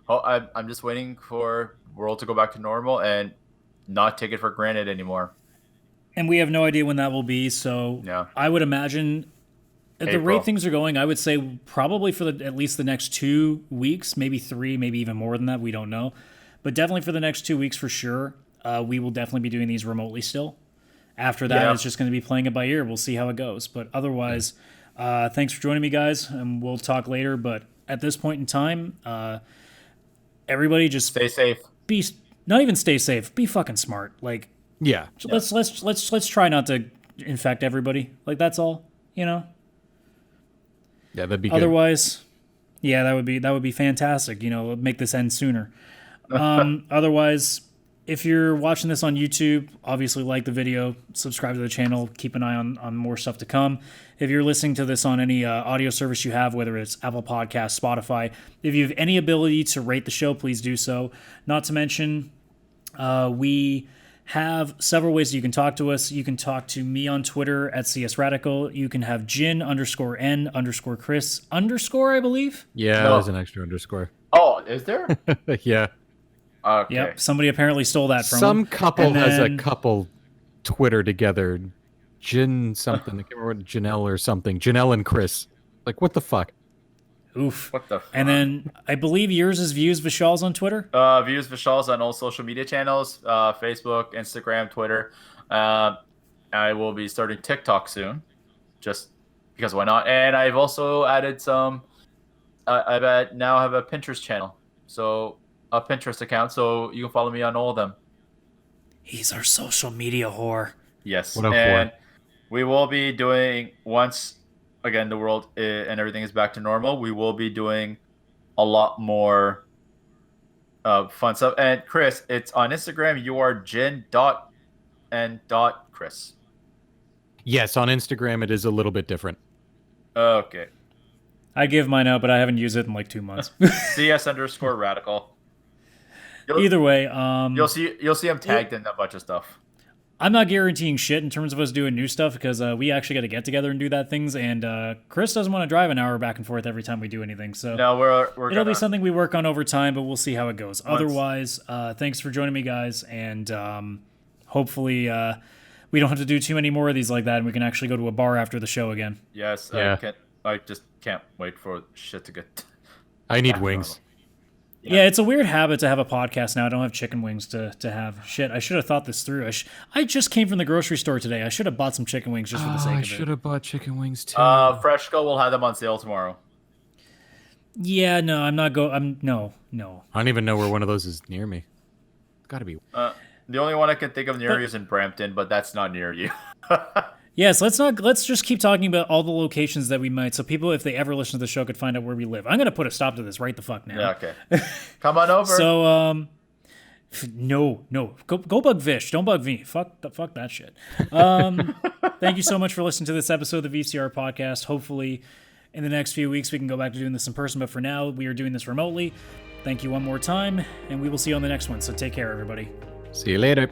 Speaker 3: I'm just waiting for world to go back to normal and not take it for granted anymore.
Speaker 1: And we have no idea when that will be, so
Speaker 3: Yeah.
Speaker 1: I would imagine at the rate things are going, I would say probably for at least the next 2 weeks, maybe 3, maybe even more than that, we don't know. But definitely for the next 2 weeks for sure, we will definitely be doing these remotely still. After that, it's just going to be playing it by ear. We'll see how it goes. But otherwise, thanks for joining me, guys, and we'll talk later. But at this point in time, everybody just
Speaker 3: Stay safe.
Speaker 1: Not even stay safe. Be fucking smart. Like,
Speaker 4: Yeah.
Speaker 1: let's try not to infect everybody. Like, that's all. You know.
Speaker 4: Yeah, that'd be good.
Speaker 1: Otherwise, yeah, that would be fantastic. You know, make this end sooner. Otherwise, if you're watching this on YouTube, obviously like the video, subscribe to the channel, keep an eye on more stuff to come. If you're listening to this on any audio service you have, whether it's Apple Podcasts, Spotify, if you have any ability to rate the show, please do so. Not to mention, we have several ways you can talk to us. You can talk to me on Twitter at @csradical. You can have Jin_N_Chris_, I believe.
Speaker 4: Yeah, there's an extra underscore.
Speaker 3: Oh, is there?
Speaker 4: Yeah.
Speaker 3: Okay.
Speaker 1: Yep, somebody apparently stole that from
Speaker 4: Some
Speaker 1: him.
Speaker 4: couple
Speaker 1: And
Speaker 4: has a
Speaker 1: then-
Speaker 4: couple Twitter together. Jin something. I can't remember what, Janelle or something. Janelle and Chris. Like, what the fuck?
Speaker 1: Oof.
Speaker 3: What the fuck?
Speaker 1: And then I believe yours is Views Vishal's on Twitter.
Speaker 3: Views Vishal's on all social media channels, Facebook, Instagram, Twitter. I will be starting TikTok soon, just because why not? And I've also added some. Now have a Pinterest channel, so a Pinterest account, so you can follow me on all of them.
Speaker 1: He's our social media whore.
Speaker 3: Yes,
Speaker 4: What up,
Speaker 3: and
Speaker 4: for?
Speaker 3: we will be doing once again the world and everything is back to normal. We will be doing a lot more fun stuff. And Chris, it's on Instagram. You are Jin.and.Chris.
Speaker 4: Yes, on Instagram it is a little bit different.
Speaker 3: Okay.
Speaker 1: I give mine out, but I haven't used it in like 2 months.
Speaker 3: CS_radical.
Speaker 1: Either way,
Speaker 3: You'll see him tagged in a bunch of stuff.
Speaker 1: I'm not guaranteeing shit in terms of us doing new stuff because we actually got to get together and do that things. And Chris doesn't want to drive an hour back and forth every time we do anything. So
Speaker 3: No, we're
Speaker 1: it'll be
Speaker 3: gonna,
Speaker 1: something we work on over time, but we'll see how it goes. Otherwise, thanks for joining me, guys, and hopefully we don't have to do too many more of these like that, and we can actually go to a bar after the show again.
Speaker 3: Yes,
Speaker 4: Yeah.
Speaker 3: I just can't wait for shit to get.
Speaker 4: I need wings.
Speaker 1: Yeah, it's a weird habit to have a podcast now. I don't have chicken wings to have. Shit, I should have thought this through. I just came from the grocery store today. I should have bought some chicken wings just for the sake
Speaker 4: I
Speaker 1: of
Speaker 4: should
Speaker 1: it.
Speaker 4: have bought chicken wings too.
Speaker 3: Freshco will have them on sale tomorrow.
Speaker 1: Yeah, no, I'm not no.
Speaker 4: I don't even know where one of those is near me. It's got to be.
Speaker 3: The only one I can think of near you is in Brampton, but that's not near you.
Speaker 1: Yes, let's just keep talking about all the locations that we might, so people, if they ever listen to the show, could find out where we live. I'm gonna put a stop to this right the fuck now.
Speaker 3: Yeah, okay. Come on over.
Speaker 1: So, no, go bug Vish. Don't bug me. Fuck that shit. Thank you so much for listening to this episode of the VCR Podcast. Hopefully, in the next few weeks, we can go back to doing this in person, but for now, we are doing this remotely. Thank you one more time, and we will see you on the next one. So take care, everybody.
Speaker 4: See you later.